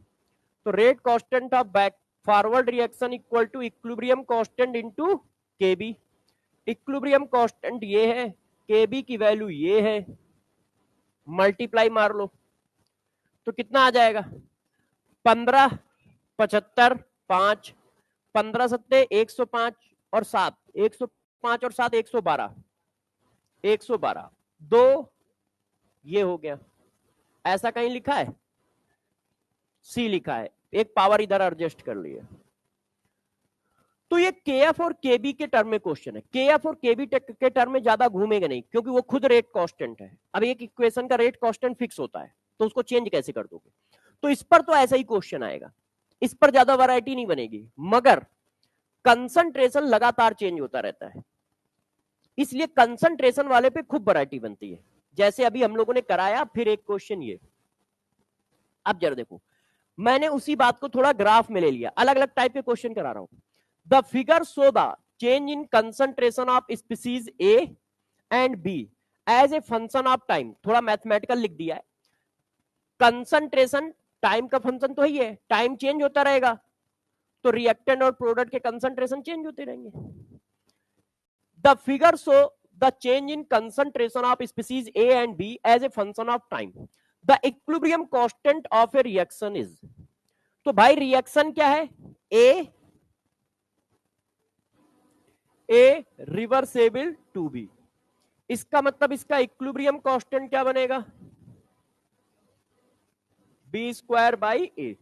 S1: तो rate constant of back forward reaction equal to equilibrium constant into KB, equilibrium constant ये है, केबी की वैल्यू ये है, मल्टीप्लाई मार लो तो कितना आ जाएगा, 15 75 5, 15 सत्ते 105 और 7, 105 और 7 112, 112 दो, ये हो गया। ऐसा कहीं लिखा है, सी लिखा है, एक पावर इधर एडजस्ट कर लिया। तो ये केएफ और केबी के टर्म में क्वेश्चन है, केएफ और केबी के टर्म में ज्यादा घूमेगा नहीं क्योंकि वो खुद रेट कांस्टेंट है। अब एक इक्वेशन का रेट कांस्टेंट फिक्स होता है तो उसको चेंज कैसे कर दोगे, तो इस पर तो ऐसा ही क्वेश्चन आएगा, इस पर ज्यादा वैरायटी नहीं बनेगी, मगर कंसंट्रेशन लगातार चेंज होता रहता है, इसलिए कंसंट्रेशन वाले पे खूब वैरायटी बनती है। जैसे अभी हम लोगों ने कराया, फिर एक क्वेश्चन ये। अब जरा देखो, मैंने उसी बात को थोड़ा ग्राफ में ले लिया, अलग अलग टाइप के क्वेश्चन करा रहा हूं। The figure show the change in concentration of species A and B as a function of time. थोड़ा मैथमेटिकल लिख दिया है। कंसंट्रेशन टाइम का फंक्शन तो ही है, टाइम चेंज होता रहेगा, तो रिएक्टेंट और प्रोडक्ट के कंसंट्रेशन चेंज होते रहेंगे। The figure show the change in concentration of species A and B as a function of time. The equilibrium constant of a reaction is. तो भाई रिएक्शन क्या है? A reversible two B. इसका मतलब इसका equilibrium constant क्या बनेगा? B square by A.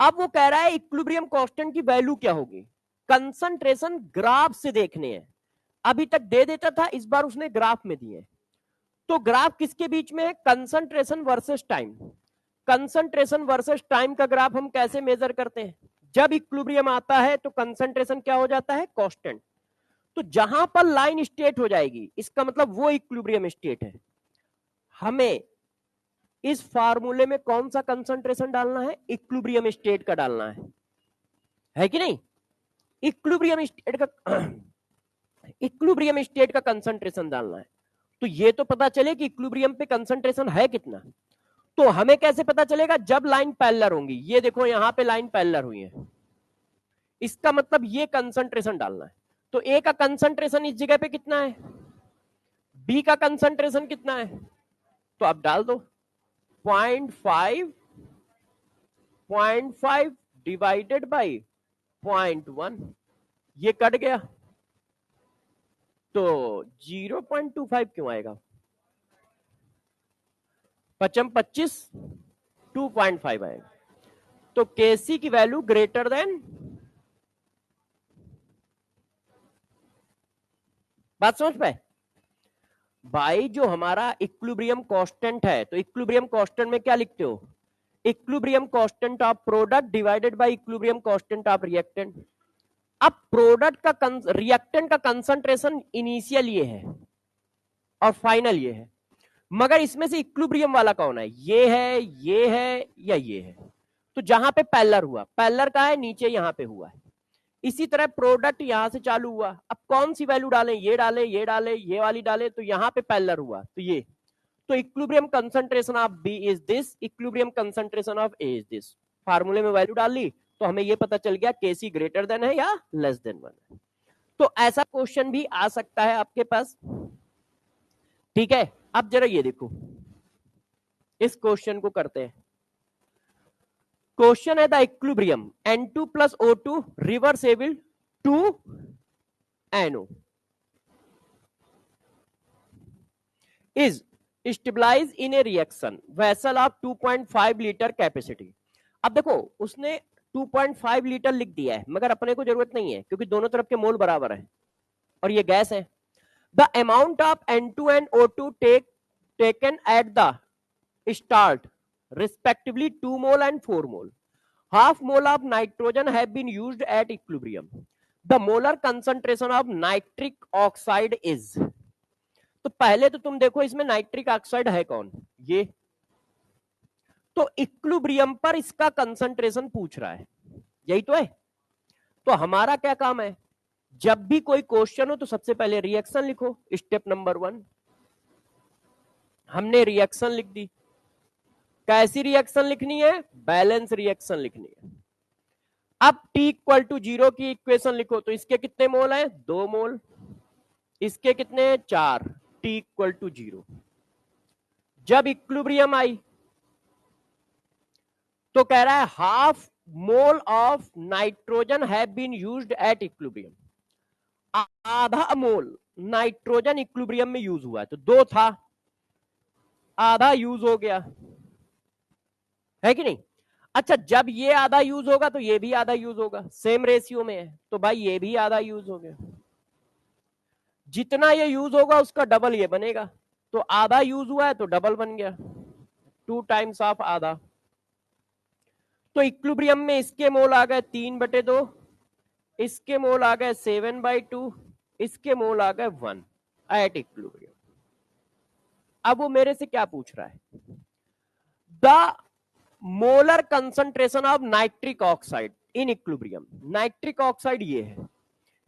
S1: अब वो कह रहा है इक्विलिब्रियम कांस्टेंट की वैल्यू क्या होगी? कंसंट्रेशन ग्राफ से देखने हैं। अभी तक दे देता था, इस बार उसने ग्राफ में दिए। तो ग्राफ किसके बीच में है? Concentration versus time. Concentration versus time का ग्राफ हम कैसे मेजर करते हैं? जब इक्विलिब्रियम आता है तो कंसंट्रेशन क्या हो जाता है? कांस्टेंट। तो जहां पर लाइन स्टेट हो जाएगी, इसका मतलब वो इक्विलिब्रियम स्टेट है। हमें इस फार्मूले में कौन सा कंसंट्रेशन डालना है? इक्विलिब्रियम स्टेट का डालना है कि नहीं? इक्विलिब्रियम स्टेट का इक्विलिब्रियम स्टेट का कंसंट्रेशन डालना है। तो ये तो पता चले कि इक्विलिब्रियम पे कंसंट्रेशन है कितना। तो हमें कैसे पता चलेगा? जब लाइन पैरेलल होंगी। ये देखो यहां पे लाइन पैरेलल हुई है, इसका मतलब ये कंसंट्रेशन डालना है। तो ए का कंसंट्रेशन इस जगह पे कितना है? बी का कंसंट्रेशन कितना है? तो आप डाल दो 0.5 डिवाइडेड बाई 0.1। ये कट गया तो 0.25 क्यों आएगा? 25 2.5 आएगा। तो केसी की वैल्यू ग्रेटर देन, बात समझ पाए भाई? जो हमारा इक्विलिब्रियम कांस्टेंट है, तो इक्विलिब्रियम कांस्टेंट में क्या लिखते हो? Equilibrium constant of product divided by equilibrium constant of reactant. अब प्रोडक्ट का रिएक्टेंट का कंसंट्रेशन इनिशियल ये है और फाइनल ये है, मगर इसमें से इक्विलिब्रियम वाला कौन है? ये है, ये है या ये है? तो जहां पे पैरेलल हुआ, पैरेलल का है नीचे, यहां पे हुआ है। इसी तरह प्रोडक्ट यहां से चालू हुआ, अब कौन सी वैल्यू डालें? ये डाले, ये डाले, ये वाली डाले, तो यहां पे पैरेलल हुआ तो ये। तो equilibrium concentration of B is this, equilibrium concentration of A is this. फार्मूले में वैल्यू डाल ली तो हमें ये पता चल गया केसी ग्रेटर देन है या लेस देन 1 है। तो ऐसा क्वेश्चन भी आ सकता है आपके पास, ठीक है। अब जरा ये देखो, इस क्वेश्चन को करते हैं। क्वेश्चन है the equilibrium N2 plus O2 reversible two NO is stabilized in a reaction vessel of 2.5 litre capacity. अब देखो उसने 2.5 लीटर लिख दिया है, मगर अपने को जरूरत नहीं है क्योंकि दोनों तरफ के मोल बराबर है और ये गैस है। The amount of N2 and O2 taken at the start respectively 2 mole and 4 mole. Half mole of nitrogen have been used at equilibrium. The molar concentration of nitric oxide is। तो पहले तो तुम देखो इसमें nitric oxide है कौन? ये। तो इक्विलिब्रियम पर इसका कंसंट्रेशन पूछ रहा है, यही तो है। तो हमारा क्या काम है? जब भी कोई क्वेश्चन हो तो सबसे पहले रिएक्शन लिखो। स्टेप नंबर 1 हमने रिएक्शन लिख दी। कैसी रिएक्शन लिखनी है? बैलेंस रिएक्शन लिखनी है। अब T इक्वल टू 0 की इक्वेशन लिखो, तो इसके कितने मोल है? 2 मोल। इसके कितने? 4। T equal to 0। जब इक्विलिब्रियम आई तो कह रहा है half mole of nitrogen have been used at equilibrium. आधा मोल नाइट्रोजन इक्विलिब्रियम में यूज हुआ है, तो 2 था, आधा यूज हो गया है कि नहीं? अच्छा, जब ये आधा यूज होगा तो ये भी आधा यूज होगा, सेम रेशियो में है, तो भाई ये भी आधा यूज हो गया। जितना ये यूज होगा उसका डबल ये बनेगा, तो आधा यूज हुआ है तो डबल बन गया, 2 टाइम्स ऑफ आधा। तो इक्विलिब्रियम में इसके मोल आ गए 3/2, इसके मोल आ गए 7/2, इसके मोल आ गए 1 एट इक्विलिब्रियम। अब वो मेरे से क्या पूछ रहा है, the molar concentration of nitric oxide in equilibrium. Nitric oxide ये है,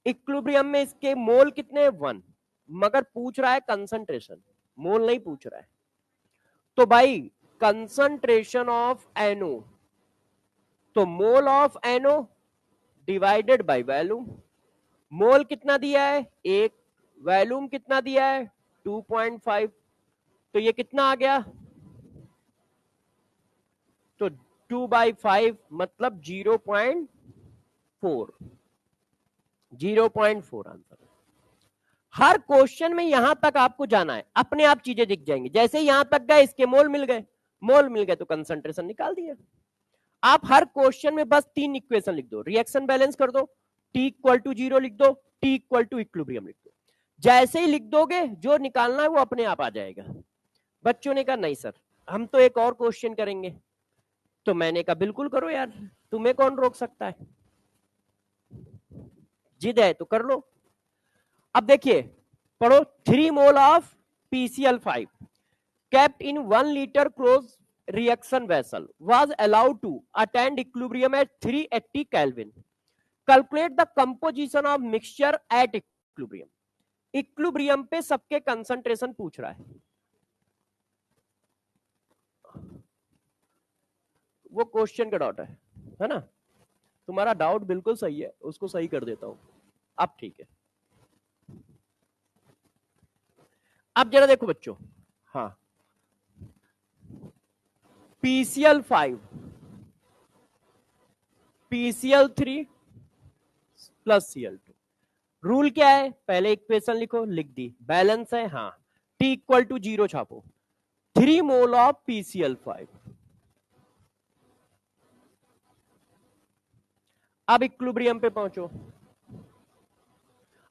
S1: इक्विलिब्रियम में इसके मोल कितने हैं 1, मगर पूछ रहा है कंसंट्रेशन, मोल नहीं पूछ रहा है। तो भाई कंसंट्रेशन ऑफ NO, तो mole of NO divided by volume. Mole कितना दिया है 1, वॉल्यूम कितना दिया है 2.5, तो ये कितना आ गया, तो 2/5 मतलब 0.4, 0.4 आंसर। हर क्वेश्चन में यहां तक आपको जाना है, अपने आप चीजें दिख जाएंगी। जैसे ही यहां तक गए इसके मोल मिल गए, मोल मिल गए तो कंसंट्रेशन निकाल दिया। आप हर क्वेश्चन में बस 3 इक्वेशन लिख दो, रिएक्शन बैलेंस कर दो, T इक्वल टू 0 लिख दो, T इक्वल टू इक्विलिब्रियम लिख दो। जैसे ही लिख दोगे जो निकालना है वो अपने आप आ जाएगा। बच्चों ने कहा नहीं सर हम तो एक और क्वेश्चन करेंगे, तो मैंने कहा बिल्कुल करो यार, तुम्हें कौन रोक सकता है, जिद है तो कर लो। अब देखिए पढ़ो, 3 mole of PCl5 kept in 1 liter closed reaction vessel was allowed to attain equilibrium at 380 Kelvin. Calculate the composition of mixture at equilibrium. Equilibrium पे सबके कंसंट्रेशन पूछ रहा है, वो क्वेश्चन का डाउट है ना, तुम्हारा डाउट बिल्कुल सही है, उसको सही कर देता हूं। अब ठीक है, अब जरा देखो बच्चों, हाँ PCl5 PCl3 plus Cl2, rule क्या है, पहले इक्वेशन लिखो, लिख दी, बैलेंस है, हाँ T इक्वल टू 0 छापो, 3 मोल ऑफ PCl5। अब इक्विलिब्रियम पे पहुंचो,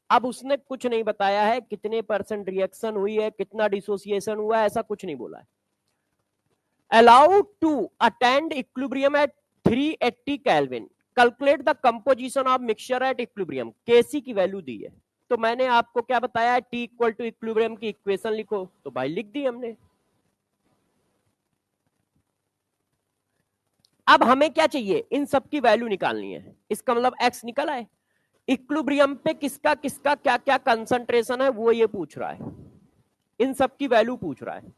S1: अब उसने कुछ नहीं बताया है कितने % रिएक्शन हुई है, कितना डिसोसिएशन हुआ है, ऐसा कुछ नहीं बोला है। Allowed to attend equilibrium at 380 kelvin, calculate the composition of mixture at equilibrium, KC की वैल्यू दी है। तो मैंने आपको क्या बताया है, टी इक्वल टू इक्विलिब्रियम की इक्वेशन लिखो, तो भाई लिख दी हमने। अब हमें क्या चाहिए, इन सब की वैल्यू निकालनी है, इसका मतलब एक्स निकल आए, इक्विलिब्रियम पे किसका किसका क्या क्या कंसंट्रेशन है वो ये पूछ रहा है, इन सब की वैल्यू पूछ रहा है।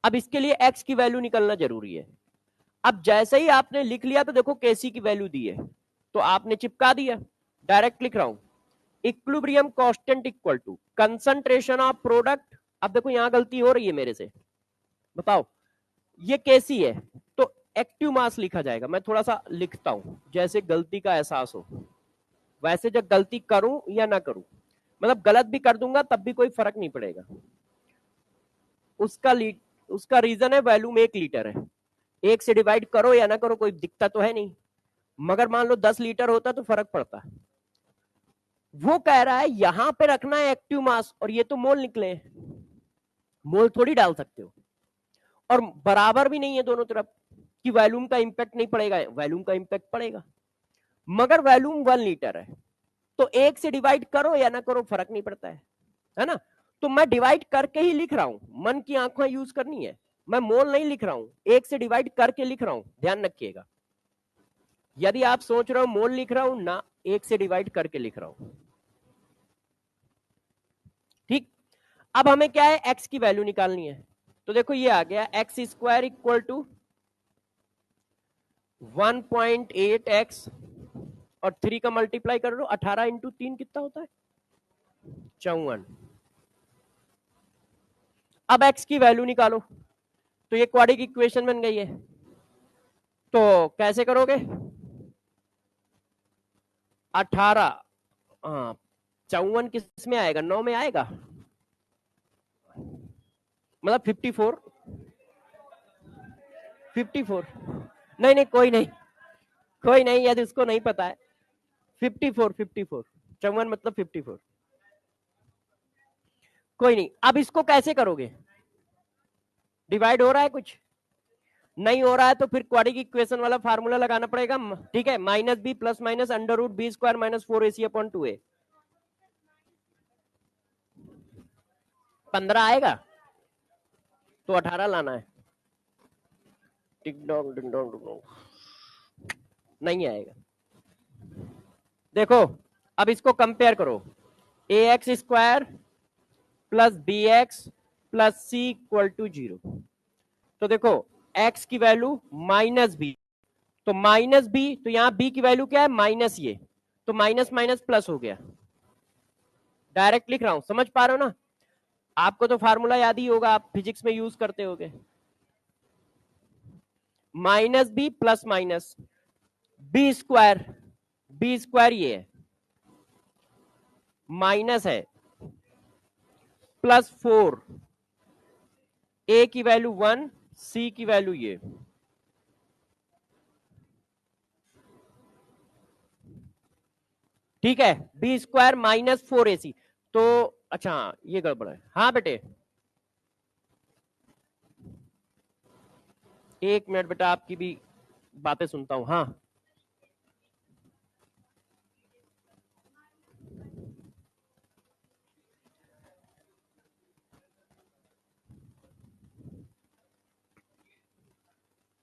S1: अब इसके लिए एक्स की वैल्यू निकलना जरूरी है। अब जैसे ही आपने लिख लिया तो देखो केसी की वैल्यू दी है, तो आपने चिपका दिया, डायरेक्ट लिख रहा हूं, equilibrium constant equal to concentration of product. अब देखो यहां गलती हो रही है मेरे से, बताओ ये केसी है तो एक्टिव मास लिखा जाएगा, मैं थोड़ा सा लिखता हूं जैसे गलती का एहसास हो, वैसे जब गलती करूं या ना करूं, मतलब गलत भी कर दूंगा तब भी कोई फर्क नहीं पड़ेगा। उसका रीजन है वॉल्यूम 1 लीटर है, 1 से डिवाइड करो या ना करो कोई दिक्कत तो है नहीं, मगर मान लो 10 लीटर होता तो फर्क पड़ता। वो कह रहा है यहां पे रखना है एक्टिव मास, और ये तो मोल निकले, मोल थोड़ी डाल सकते हो, और बराबर भी नहीं है दोनों तरफ कि वॉल्यूम का इंपैक्ट नहीं पड़ेगा, वॉल्यूम का इंपैक्ट पड़ेगा, मगर वॉल्यूम 1 लीटर है तो 1 से डिवाइड करो या ना करो फर्क नहीं पड़ता है ना। तो मैं डिवाइड करके ही लिख रहा हूं, मन की आंखें यूज करनी है, मैं मोल नहीं लिख रहा हूं, 1 से डिवाइड करके लिख रहा हूं, ध्यान रखिएगा। यदि आप सोच रहे हो मोल लिख रहा हूं ना, 1 से डिवाइड करके लिख रहा हूं, ठीक। अब हमें क्या है, एक्स की वैल्यू निकालनी है, तो देखो ये आ गया x square equal to 1.8x और 3 का मल्टीप्लाई कर लो, 18 इंटू 3 कितना होता है 54। अब x की वैल्यू निकालो, तो ये क्वाड्रिक इक्वेशन बन गई है, तो कैसे करोगे, 18, हाँ 54 किस में आएगा, 9 में आएगा, मतलब 54, 54, नहीं नहीं कोई नहीं, कोई नहीं, यदि उसको नहीं पता है 54, 54, 54 मतलब 54, कोई नहीं। अब इसको कैसे करोगे, डिवाइड हो रहा है कुछ नहीं हो रहा है तो फिर क्वाड्रिक इक्वेशन वाला फार्मूला लगाना पड़ेगा, ठीक है, minus B plus minus under root b square minus 4ac upon 2a, 15 आएगा, तो 18 लाना है। Tick dong ding dong ding dong, नहीं आएगा। देखो अब इसको कंपेयर करो, a x square plus b x plus c equal to 0। तो देखो x की वैल्यू माइनस बी, तो माइनस बी, तो यहां b की वैल्यू क्या है माइनस ये, तो माइनस माइनस प्लस हो गया। डायरेक्ट लिख रहा हूं, समझ पा रहे हो ना? आपको तो फार्मूला याद ही होगा, आप फिजिक्स में यूज करते होगे। Minus B plus minus B square, B square ये है, माइनस है प्लस 4, ए की वैल्यू 1, सी की वैल्यू ये, ठीक है। बी स्क्वायर माइनस 4ac, तो अच्छा ये गड़बड़ है। हाँ बेटे, एक मिनट बेटा, आपकी भी बातें सुनता हूं। हाँ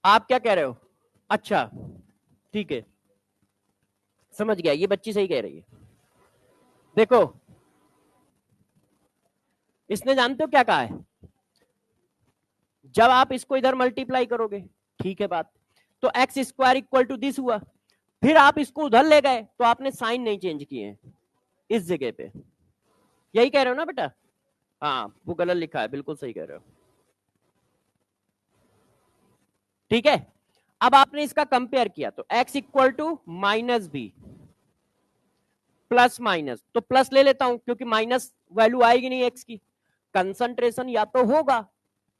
S1: आप क्या कह रहे हो? अच्छा ठीक है, समझ गया, ये बच्ची सही कह रही है। देखो इसने जानते हो क्या कहा है, जब आप इसको इधर मल्टीप्लाई करोगे, ठीक है बात, तो X square equal to this हुआ, फिर आप इसको उधर ले गए तो आपने साइन नहीं चेंज किए हैं इस जगह पे, यही कह रहे हो ना बेटा? हाँ वो गलत लिखा है, बिल्कुल सही कह रहे हो। ठीक है, अब आपने इसका कंपेयर किया तो x equal to minus B plus minus, तो प्लस ले लेता हूं क्योंकि माइनस वैल्यू आएगी नहीं x की, कंसंट्रेशन या तो होगा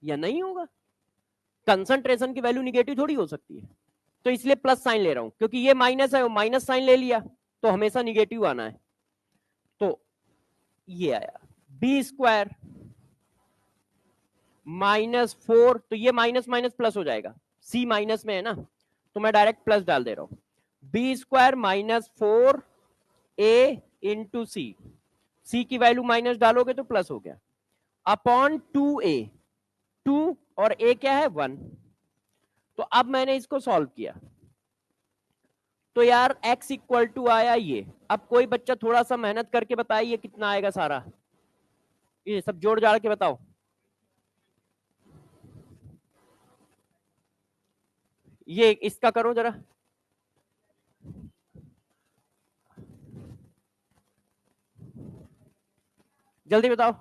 S1: या नहीं होगा, कंसंट्रेशन की वैल्यू निगेटिव थोड़ी हो सकती है, तो इसलिए प्लस साइन ले रहा हूं, क्योंकि ये माइनस है, वो माइनस साइन ले लिया तो हमेशा निगेटिव आना है, तो ये आया बी स्क्वायर -4, तो ये माइनस माइनस प्लस हो जाएगा, सी माइनस में है ना, तो मैं डायरेक्ट प्लस डाल दे रहा हूं, बी स्क्वायर -4 ए इंटू सी, सी की वैल्यू माइनस डालोगे तो प्लस हो गया, अपॉन 2a, 2 और a क्या है 1। तो अब मैंने इसको सॉल्व किया, तो यार x इक्वल टू आया ये। अब कोई बच्चा थोड़ा सा मेहनत करके बताइए कितना आएगा सारा, ये सब जोड़ जाड़ के बताओ। ये इसका करो जरा, जल्दी बताओ।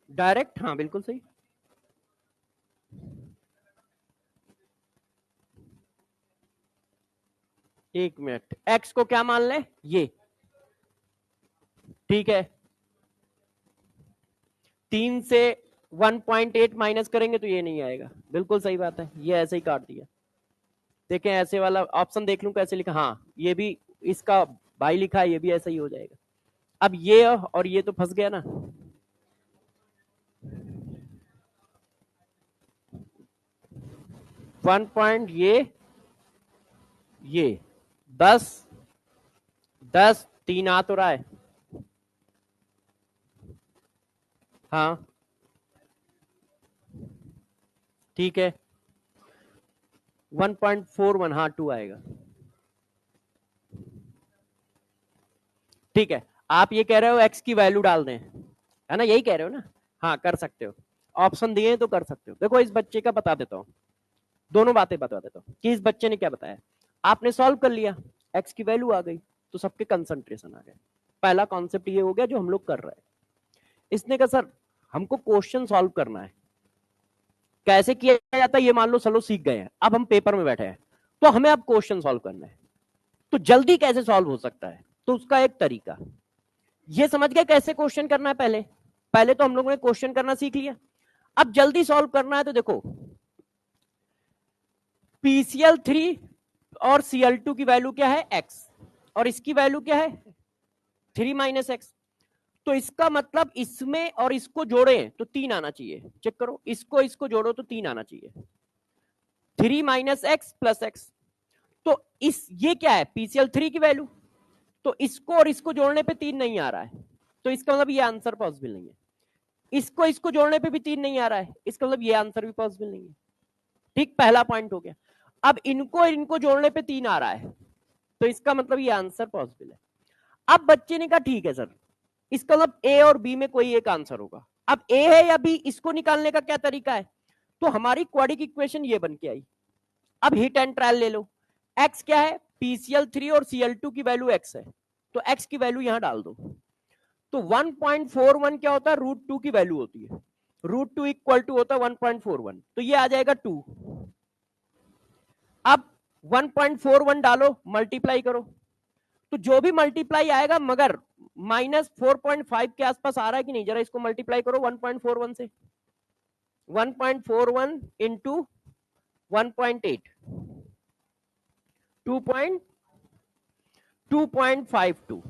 S1: डायरेक्ट, हाँ बिल्कुल सही। एक मिनट, x को क्या मान ले, ये, ठीक है, 3 से 1.8 माइनस करेंगे तो ये नहीं आएगा, बिल्कुल सही बात है, ये ऐसे ही काट दिया। देखें ऐसे वाला ऑप्शन देख लूं कैसे लिखा, हाँ ये भी इसका भाई लिखा है, ये भी ऐसा ही हो जाएगा। अब ये और ये तो फंस गया ना, 1 पॉइंट ये 10 10 3 आ तो रहा है, हाँ ठीक है, 1.41, हाँ 2 आएगा। ठीक है, आप ये कह रहे हो x की वैल्यू डाल दें, है ना, यही कह रहे हो ना? हाँ कर सकते हो, ऑप्शन दिए तो कर सकते हो। देखो इस बच्चे का बता देता हूँ, दोनों बातें बता देता हूँ कि इस बच्चे ने क्या बताया। आपने सॉल्व कर लिया, x की वैल्यू आ गई तो सबके कंसंट्रेशन आ गए, पहला कॉन्सेप्ट ये हो गया जो हम लोग कर रहे हैं। इसने कहा सर हमको क्वेश्चन सॉल्व करना है, कैसे किया जाता है ये मान लो चलो सीख गए हैं, अब हम पेपर में बैठे हैं तो हमें अब क्वेश्चन सॉल्व करना है, तो जल्दी कैसे सॉल्व हो सकता है, तो उसका एक तरीका, ये समझ गए कैसे क्वेश्चन करना है। पहले पहले तो हम लोगों ने क्वेश्चन करना सीख लिया, अब जल्दी सॉल्व करना है तो देखो PCl3 और Cl2 की वैल्यू क्या है x, और इसकी वैल्यू क्या है 3 माइनस एक्स, तो इसका मतलब इसमें और इसको जोड़े तो 3 आना चाहिए, चेक करो, इसको इसको जोड़ो तो 3 आना चाहिए, 3 माइनस एक्स प्लस एक्स, तो ये क्या है, PCl3 की वैल्यू, तो इसको और इसको जोड़ने पे 3 नहीं आ रहा है, तो इसका मतलब ये आंसर पॉसिबल नहीं है। इसको जोड़ने पे भी 3 नहीं आ रहा है, इसका मतलब ये आंसर भी पॉसिबल नहीं है। ठीक, पहला पॉइंट हो गया। अब इनको जोड़ने पे 3 आ रहा है, तो इसका मतलब ये आंसर पॉसिबल है। अब बच्चे ने कहा ठीक है सर, इसका मतलब ए और बी में कोई एक आंसर होगा। अब ए है या बी, इसको निकालने का क्या तरीका है, तो हमारी क्वाड्रेटिक इक्वेशन ये बन के आई। अब हिट एंड ट्रायल ले लो, एक्स क्या है, PCl3 और Cl2 की वैल्यू एक्स है, तो एक्स की वैल्यू यहां डाल दो। तो 1.41 क्या होता है, √2 की वैल्यू होती है, √2 इक्वल टू होता है 1.41, तो ये आ जाएगा 2। अब 1.41 डालो, मल्टीप्लाई करो, तो जो भी मल्टीप्लाई आएगा, मगर -4.5 के आसपास आ रहा है कि नहीं, जरा इसको मल्टीप्लाई करो 1.41 से, 1.41 इंटू 1.8, 2.52,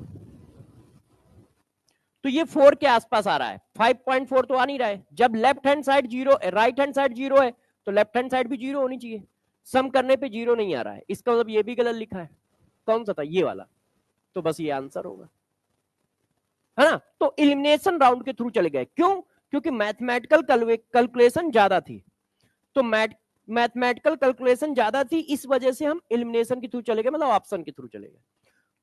S1: तो ये 4 के आसपास आ रहा है, 5.4 तो आ नहीं रहा है। जब left hand side zero, right hand side zero है, तो लेफ्ट हैंड साइड भी जीरो होनी चाहिए। सम करने पे जीरो नहीं आ रहा है, इसका मतलब ये भी गलत लिखा है। कौन सा था, ये वाला, तो बस ये आंसर होगा, है ना। तो एलिमिनेशन राउंड के थ्रू चले गए, क्यों, क्योंकि मैथमेटिकल कैलकुलेशन ज्यादा थी, तो मैथमेटिकल कैलकुलेशन ज्यादा थी, इस वजह से हम एलिमिनेशन के थ्रू चले गए, मतलब ऑप्शन के थ्रू चले गए।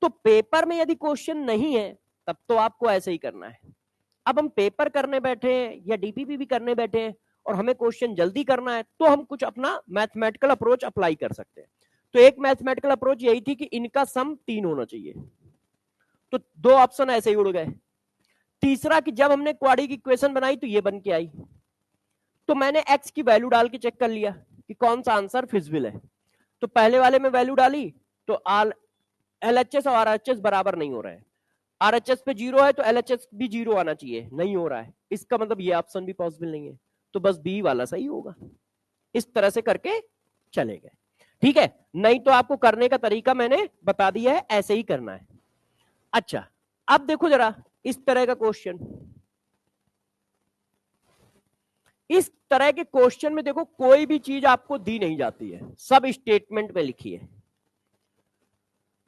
S1: तो पेपर में यदि क्वेश्चन नहीं है, तब तो आपको ऐसे ही करना है। अब हम पेपर करने बैठे हैं या डीपीपी भी करने बैठे हैं और हमें क्वेश्चन जल्दी करना है, तो हम कुछ अपना मैथमेटिकल अप्रोच अप्लाई कर सकते हैं। तो एक मैथमेटिकल अप्रोच यही थी कि इनका सम 3 होना चाहिए, तो 2 ऑप्शन ऐसे ही उड़ गए। तीसरा कि जब हमने क्वाड्रेटिक इक्वेशन बनाई तो ये बन के आई, तो मैंने एक्स की वैल्यू डाल के चेक कर लिया कि कौन सा आंसर फिजिबल है। तो पहले वाले में वैल्यू डाली, तो LHS और RHS बराबर नहीं हो रहे हैं, RHS पे 0 है तो LHS भी 0 आना चाहिए, नहीं हो रहा है, इसका मतलब ये ऑप्शन भी पॉसिबल नहीं है, तो बस बी वाला सही होगा। इस तरह से करके चले गए, ठीक है। नहीं तो आपको करने का तरीका मैंने बता दिया है, ऐसे ही करना है। अच्छा, अब देखो जरा इस तरह का क्वेश्चन, इस तरह के क्वेश्चन में देखो कोई भी चीज आपको दी नहीं जाती है, सब स्टेटमेंट में लिखी है।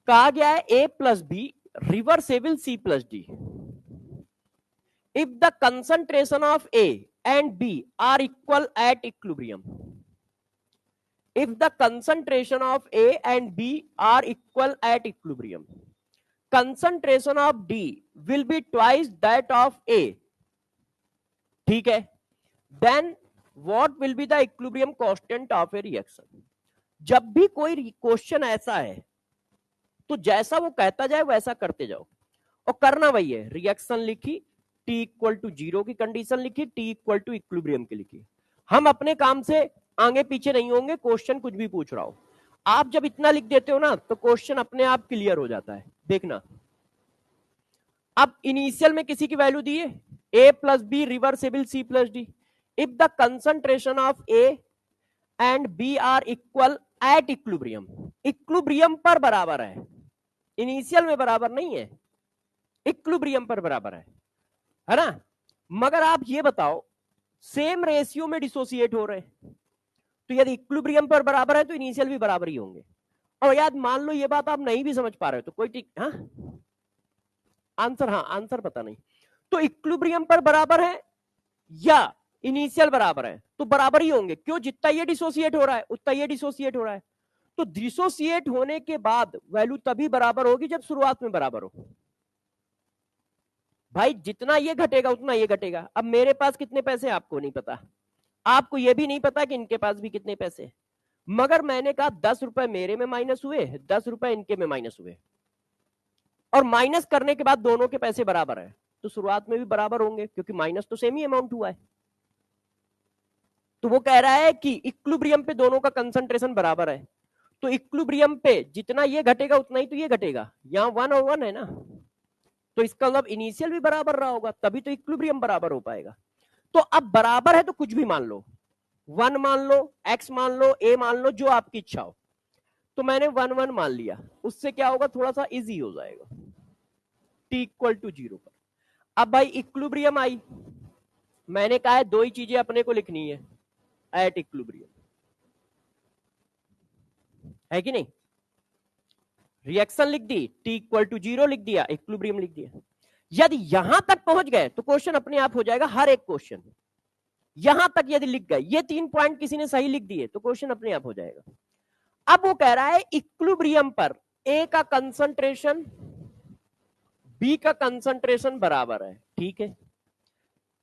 S1: कहा गया है A plus B reversible C plus D if the concentration of A and B are equal at equilibrium. If the concentration of A and B are equal at equilibrium, concentration of D will be twice that of A. ठीक है, then what will be the equilibrium constant of a reaction? जब भी कोई question ऐसा है, तो जैसा वो कहता जाए वैसा करते जाओ, और करना वही है। रिएक्शन लिखी, T इक्वल टू 0 की कंडीशन लिखी, T इक्वल टू इक्विलिब्रियम की लिखी। हम अपने काम से आगे पीछे नहीं होंगे, क्वेश्चन कुछ भी पूछ रहा हो, आप जब इतना लिख देते हो ना, तो क्वेश्चन अपने आप क्लियर हो जाता है। देखना, अब इनिशियल में किसी की वैल्यू दी है, A plus B reversible C plus D if the concentration of A and B are equal at equilibrium, equilibrium पर बराबर है, इनिशियल में बराबर नहीं है, इक्विलिब्रियम पर बराबर है ना। मगर आप ये बताओ, सेम रेशियो में डिसोसिएट हो रहे हैं, तो यदि इक्विलिब्रियम पर बराबर है तो इनिशियल भी बराबर ही होंगे। और याद मान लो ये बात आप नहीं भी समझ पा रहे हो तो कोई ठीक, हाँ आंसर, हाँ आंसर पता नहीं, तो इक्विलिब्रियम पर बराबर है या इनिशियल बराबर है, तो बराबर ही होंगे। क्यों, जितना ये डिसोसिएट हो रहा है उतना ये डिसोसिएट हो रहा है, तो डिसोसिएट होने के बाद वैल्यू तभी बराबर होगी जब शुरुआत में बराबर हो। भाई जितना ये घटेगा उतना ये घटेगा। अब मेरे पास कितने पैसे आपको नहीं पता, आपको ये भी नहीं पता कि इनके पास भी कितने पैसे, मगर मैंने कहा 10 रुपए मेरे में माइनस हुए, 10 रुपए इनके में माइनस हुए, और माइनस करने के बाद दोनों के पैसे बराबर है, तो शुरुआत में भी बराबर होंगे क्योंकि माइनस तो सेम ही अमाउंट हुआ है। तो वो कह रहा है कि इक्विलिब्रियम पे दोनों का कंसंट्रेशन बराबर है, तो इक्विलिब्रियम पे जितना ये घटेगा उतना ही तो ये घटेगा, यहां 1 और 1 है ना, तो इसका मतलब इनिशियल भी बराबर रहा होगा, तभी तो इक्विलिब्रियम बराबर हो पाएगा। तो अब बराबर है तो कुछ भी मान लो, 1 मान लो, x मान लो, a मान लो, जो आपकी इच्छा हो। तो मैंने 1 1 मान लिया, उससे क्या होगा, थोड़ा सा इजी हो जाएगा, t इक्वल टू 0 पर। अब भाई इक्विलिब्रियम आई, मैंने कहा है दो ही चीजें अपने को लिखनी है एट इक्विलिब्रियम, है कि नहीं। रिएक्शन लिख दी, टी इक्वल टू 0 लिख दिया, इक्विलिब्रियम लिख दिया। यदि यहां तक पहुंच गए तो क्वेश्चन अपने आप हो जाएगा, हर एक क्वेश्चन यहां तक यदि लिख गए, ये 3 पॉइंट किसी ने सही लिख दिए तो क्वेश्चन अपने आप हो जाएगा। अब वो कह रहा है इक्विलिब्रियम पर ए का कंसंट्रेशन बी का कंसंट्रेशन बराबर है, ठीक है।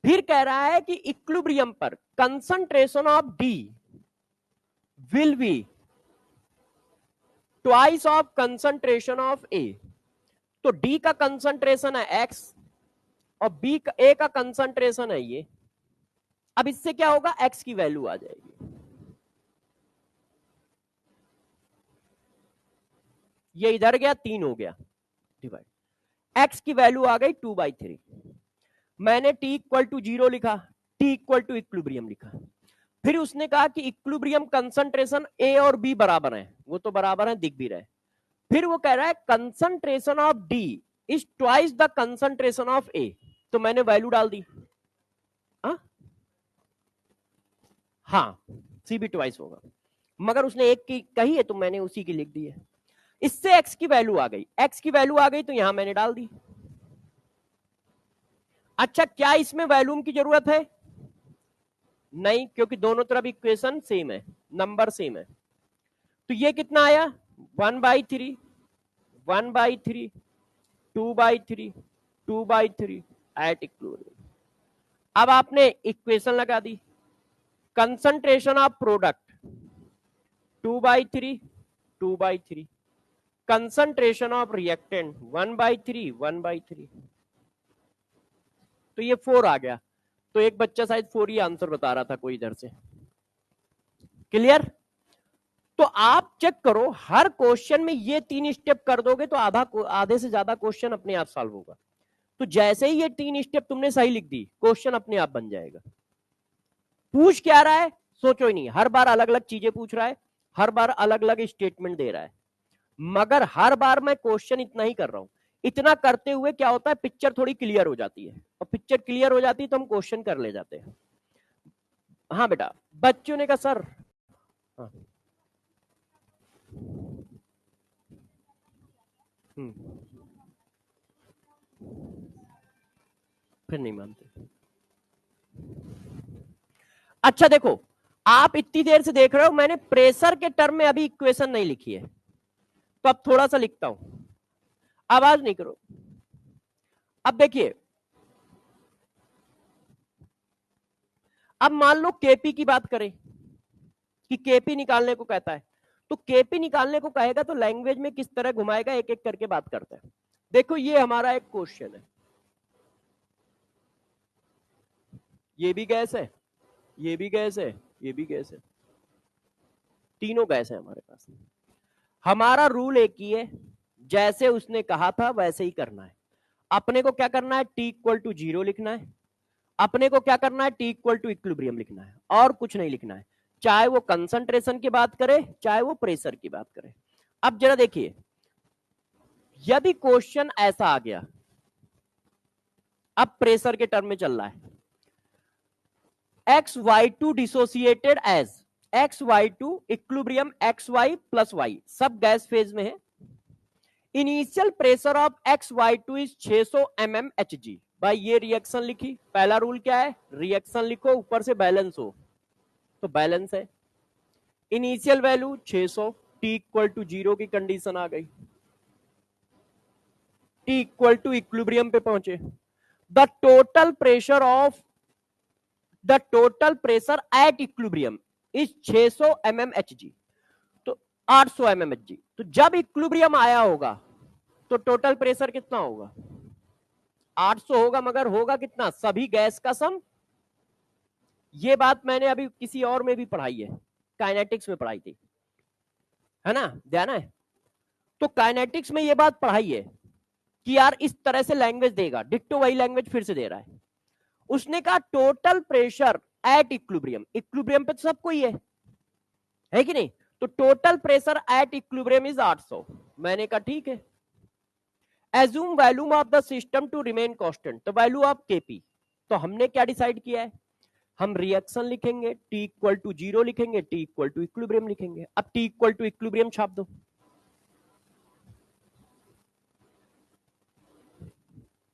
S1: फिर कह रहा है कि इक्विलिब्रियम पर concentration of D will be twice of concentration of A. तो डी का कंसंट्रेशन है एक्स और बी का ए का कंसंट्रेशन है ये। अब इससे क्या होगा, एक्स की वैल्यू आ जाएगी, ये इधर गया 3 हो गया डिवाइड, एक्स की वैल्यू आ गई 2/3। मैंने टी इक्वल टू 0 लिखा, टी इक्वल टू इक्विलिब्रियम लिखा। फिर उसने कहा कि इक्विलिब्रियम कंसंट्रेशन ए और बी बराबर है, वो तो बराबर है, दिख भी रहे। फिर वो कह रहा है concentration of D is twice the concentration of A, तो मैंने वैल्यू डाल दी। हाँ सी भी ट्वाइस होगा, मगर उसने एक की कही है तो मैंने उसी की लिख दी है। इससे एक्स की वैल्यू आ गई, एक्स की वैल्यू आ गई तो यहां मैंने डाल दी। अच्छा, क्या इसमें वैल्यूम की जरूरत है? नहीं, क्योंकि दोनों तरफ इक्वेशन सेम है, नंबर सेम है। तो ये कितना आया, 1/3, 1/3, 2/3, 2/3 एट इक्विलिब्रियम। अब आपने इक्वेशन लगा दी, concentration of product 2/3, 2/3, concentration of reactant 1/3, 1/3, तो ये 4 आ गया। तो एक बच्चा शायद 4 ही आंसर बता रहा था कोई इधर से। क्लियर? तो आप चेक करो, हर क्वेश्चन में ये 3 स्टेप कर दोगे तो आधे से ज्यादा क्वेश्चन अपने आप सॉल्व होगा। तो जैसे ही ये 3 स्टेप तुमने सही लिख दी, क्वेश्चन अपने आप बन जाएगा। पूछ क्या रहा है सोचो ही नहीं, हर बार अलग अलग चीजें पूछ रहा है, हर बार अलग अलग स्टेटमेंट दे रहा है, मगर हर बार मैं क्वेश्चन इतना ही कर रहा हूं। इतना करते हुए क्या होता है, पिक्चर थोड़ी क्लियर हो जाती है, और पिक्चर क्लियर हो जाती है तो हम क्वेश्चन कर ले जाते हैं। हाँ बेटा, बच्चों ने कहा सर, हाँ, फिर नहीं मानते। अच्छा देखो, आप इतनी देर से देख रहे हो मैंने प्रेशर के टर्म में अभी इक्वेशन नहीं लिखी है, तो अब थोड़ा सा लिखता हूं, आवाज नहीं करो। अब देखिए, अब मान लो केपी की बात करें कि केपी निकालने को कहता है, तो केपी निकालने को कहेगा तो लैंग्वेज में किस तरह घुमाएगा, एक एक करके बात करते हैं। देखो ये हमारा एक क्वेश्चन है, ये भी गैस है, ये भी गैस है, ये भी गैस है, तीनों गैस है हमारे पास। हमारा रूल एक ही है, जैसे उसने कहा था वैसे ही करना है। अपने को क्या करना है, टी इक्वल टू 0 लिखना है, अपने को क्या करना है, टी इक्वल टू इक्विलिब्रियम लिखना है, और कुछ नहीं लिखना है, चाहे वो कंसंट्रेशन की बात करे चाहे वो प्रेशर की बात करे। अब जरा देखिए, यदि क्वेश्चन ऐसा आ गया, अब प्रेशर के टर्म में चल रहा है, XY2 dissociated as XY2 equilibrium XY plus Y, सब गैस फेज में है। Initial pressure of XY2 is 600 mmHg। भाई ये रिएक्शन लिखी, पहला रूल क्या है, रिएक्शन लिखो ऊपर से बैलेंस हो, तो बैलेंस है। Initial value 600, T equal to 0 की कंडीशन आ गई, टी इक्वल टू इक्विलिब्रियम पे पहुंचे। The total pressure at equilibrium is 600 mmHg, तो 800 mmHg। तो जब इक्विलिब्रियम आया होगा तो टोटल प्रेशर कितना होगा, 800 होगा, मगर होगा कितना, सभी गैस का सम। ये बात मैंने अभी किसी और में भी पढ़ाई है, काइनेटिक्स में पढ़ाई थी, है ना, ध्यान है। तो काइनेटिक्स में ये बात पढ़ाई है कि यार इस तरह से लैंग्वेज देगा, डिक्टो वही लैंग्वेज फिर से दे रहा है। उसने कहा total pressure at equilibrium, equilibrium पे तो सब कोई है कि नहीं, तो total pressure at equilibrium is 800। मैंने कहा ठीक है। Assume volume of the system to remain constant, तो वैल्यू ऑफ केपी, तो हमने क्या डिसाइड किया है, हम रिएक्शन लिखेंगे, टी इक्वल टू 0 लिखेंगे, टी इक्वल टू इक्विलिब्रियम लिखेंगे। अब टी इक्वल टू इक्विलिब्रियम छाप दो,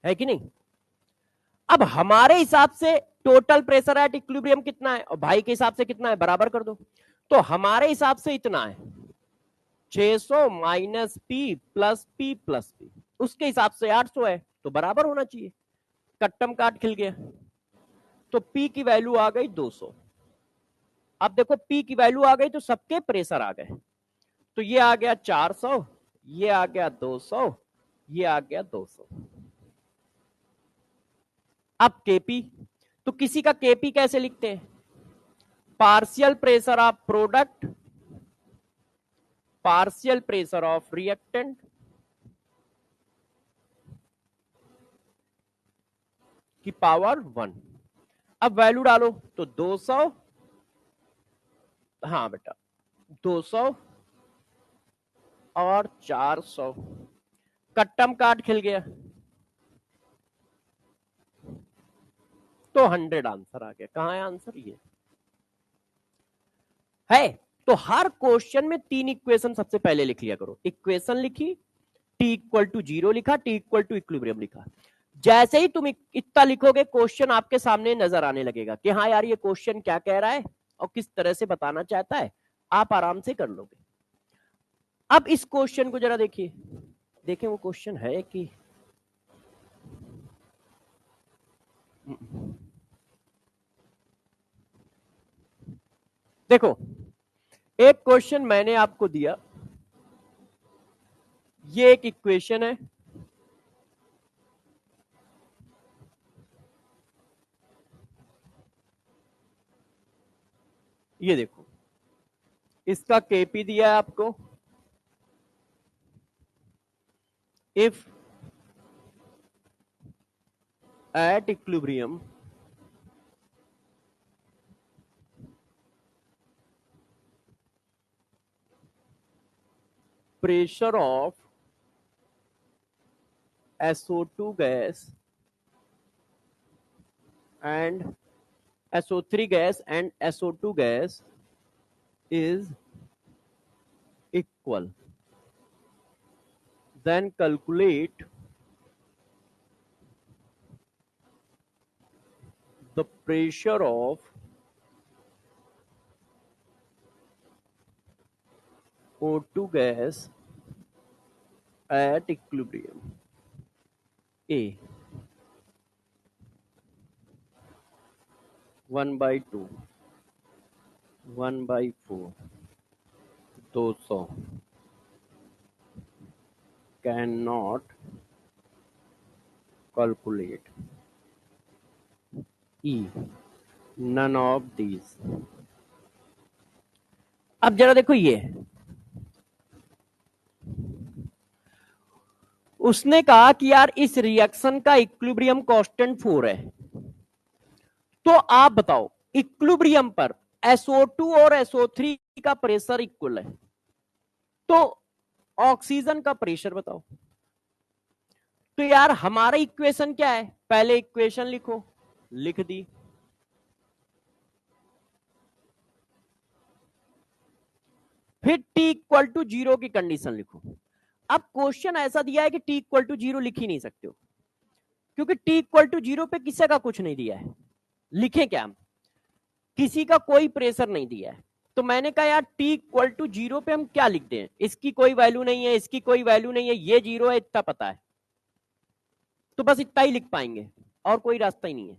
S1: है कि नहीं? अब हमारे हिसाब से टोटल प्रेशर एट इक्विलिब्रियम कितना है और भाई के हिसाब से कितना है, बराबर कर दो। तो हमारे हिसाब से इतना है 600 minus P plus P plus P, उसके हिसाब से 800 है, तो बराबर होना चाहिए। कट्टम काट खिल गया, तो पी की वैल्यू आ गई 200। अब देखो पी की वैल्यू आ गई तो सबके प्रेशर आ गए, तो ये आ गया 400, ये आ गया 200, ये आ गया 200। अब केपी, तो किसी का केपी कैसे लिखते हैं, partial pressure of product partial pressure of reactant की पावर 1। अब वैल्यू डालो तो 200, हाँ बेटा 200 और 400, कट्टम काट खिल गया, तो 100 आंसर आ गया। कहां है आंसर, ये है। तो हर क्वेश्चन में 3 इक्वेशन सबसे पहले लिख लिया करो। इक्वेशन लिखी, टी इक्वल टू 0 लिखा, टी इक्वल टू इक्विलिब्रियम लिखा। जैसे ही तुम इतना लिखोगे क्वेश्चन आपके सामने नजर आने लगेगा कि हाँ यार ये क्वेश्चन क्या कह रहा है और किस तरह से बताना चाहता है, आप आराम से कर लोगे। अब इस क्वेश्चन को जरा देखिए, देखें वो क्वेश्चन है कि देखो, एक क्वेश्चन मैंने आपको दिया, ये एक इक्वेशन है, ये देखो इसका केपी दिया है आपको। If at equilibrium pressure of SO2 gas and SO3 gas and SO2 gas is equal, then calculate the pressure of O2 gas at equilibrium. A 1/2 1/4 200 cannot calculate. E none of these. अब जरा देखो, ये उसने कहा कि यार इस reaction का इक्विलिब्रियम कांस्टेंट 4 है, तो आप बताओ इक्विलिब्रियम पर SO2 और SO3 का प्रेशर इक्वल है, तो ऑक्सीजन का प्रेशर बताओ। तो यार हमारा इक्वेशन क्या है, पहले इक्वेशन लिखो, लिख दी, फिर T इक्वल टू 0 की कंडीशन लिखो। अब क्वेश्चन ऐसा दिया है कि T इक्वल टू 0 लिख ही नहीं सकते हो, क्योंकि T इक्वल टू 0 पे किसी का कुछ नहीं दिया है। लिखें क्या हम, किसी का कोई प्रेशर नहीं दिया है, तो मैंने कहा यार T इक्वल टू 0 पे हम क्या लिखते हैं, इसकी कोई वैल्यू नहीं है, इसकी कोई वैल्यू नहीं है, ये 0 है इतना पता है, तो बस इतना ही लिख पाएंगे और कोई रास्ता ही नहीं है।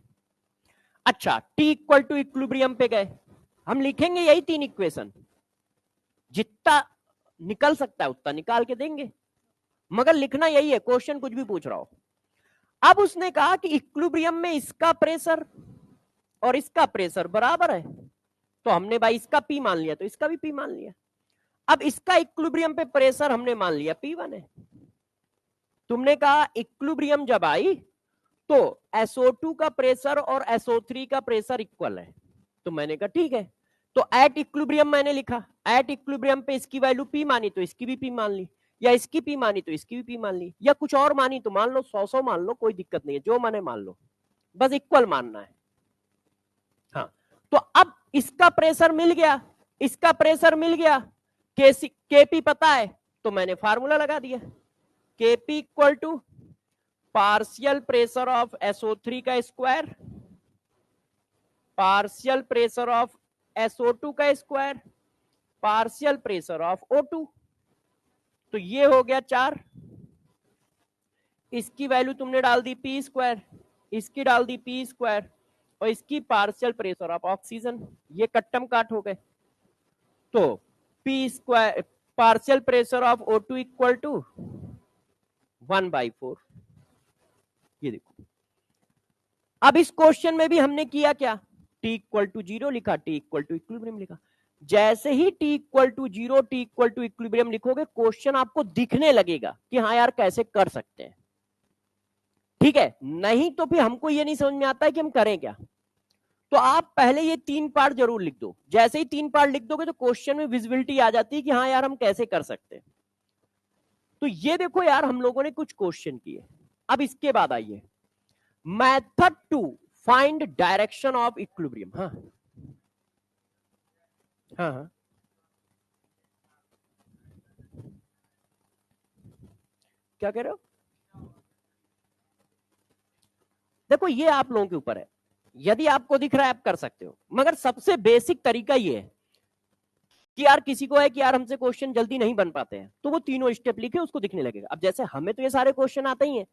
S1: अच्छा, T इक्वल टू इक्विलिब्रियम पे गए, हम लिखेंगे यही 3 इक्वेशन, जितना निकल सकता है उतना निकाल के देंगे, मगर लिखना यही है, क्वेश्चन कुछ भी पूछ रहा हो। अब उसने कहा कि इक्विलिब्रियम में इसका प्रेशर और इसका प्रेशर बराबर है, तो हमने भाई इसका P मान लिया तो इसका भी P मान लिया। अब इसका इक्विलिब्रियम पे प्रेशर हमने मान लिया P1 है। तुमने कहा इक्विलिब्रियम जब आई तो SO2 का प्रेशर और SO3 का प्रेशर इक्वल है, तो मैंने कहा ठीक है, तो एट इक्विलिब्रियम मैंने लिखा, एट इक्विलिब्रियम पे इसकी वैल्यू P मानी तो इसकी भी P मान ली, या इसकी P मानी तो इसकी भी P मान ली, या कुछ और मानी तो मान लो, 100 मान लो, कोई दिक्कत नहीं है, जो माने मान लो, बस इक्वल मानना है। हाँ, तो अब इसका प्रेशर मिल गया, इसका प्रेशर मिल गया, केपी पता है, तो मैंने फार्मूला लगा दिया, KP equal to partial pressure of SO3 का square, partial pressure of SO2 का square, partial pressure of O2। तो ये हो गया 4। इसकी वैल्यू तुमने डाल दी पी स्क्वायर, इसकी डाल दी पी स्क्वायर, और इसकी पार्शियल प्रेशर ऑफ ऑक्सीजन, ये कट्टम काट हो गए। तो P square partial pressure of O2 equal to 1/4। ये देखो, अब इस क्वेश्चन में भी हमने किया क्या, टी इक्वल टू 0 लिखा, टी इक्वल टू इक्विलिब्रियम लिखा। जैसे ही t equal to 0, t equal to equilibrium लिखोगे, क्वेश्चन आपको दिखने लगेगा कि हाँ यार कैसे कर सकते हैं, ठीक है। नहीं तो फिर हमको ये नहीं समझ में आता है कि हम करें क्या। तो आप पहले ये 3 पार्ट जरूर लिख दो। जैसे ही 3 पार्ट लिख दोगे तो क्वेश्चन में विजिबिलिटी आ जाती है कि हाँ यार हम कैसे कर सकते हैं। तो ये देखो यार, हम लोगों ने कुछ क्वेश्चन किए। अब इसके बाद आइए method to find direction of equilibrium. हाँ हाँ हाँ, क्या कह रहे हो? देखो ये आप लोगों के ऊपर है, यदि आपको दिख रहा है आप कर सकते हो, मगर सबसे बेसिक तरीका ये है कि यार किसी को है कि यार हमसे क्वेश्चन जल्दी नहीं बन पाते हैं, तो वो तीनों स्टेप लिखे, उसको दिखने लगेगा। अब जैसे हमें तो ये सारे क्वेश्चन आते ही हैं,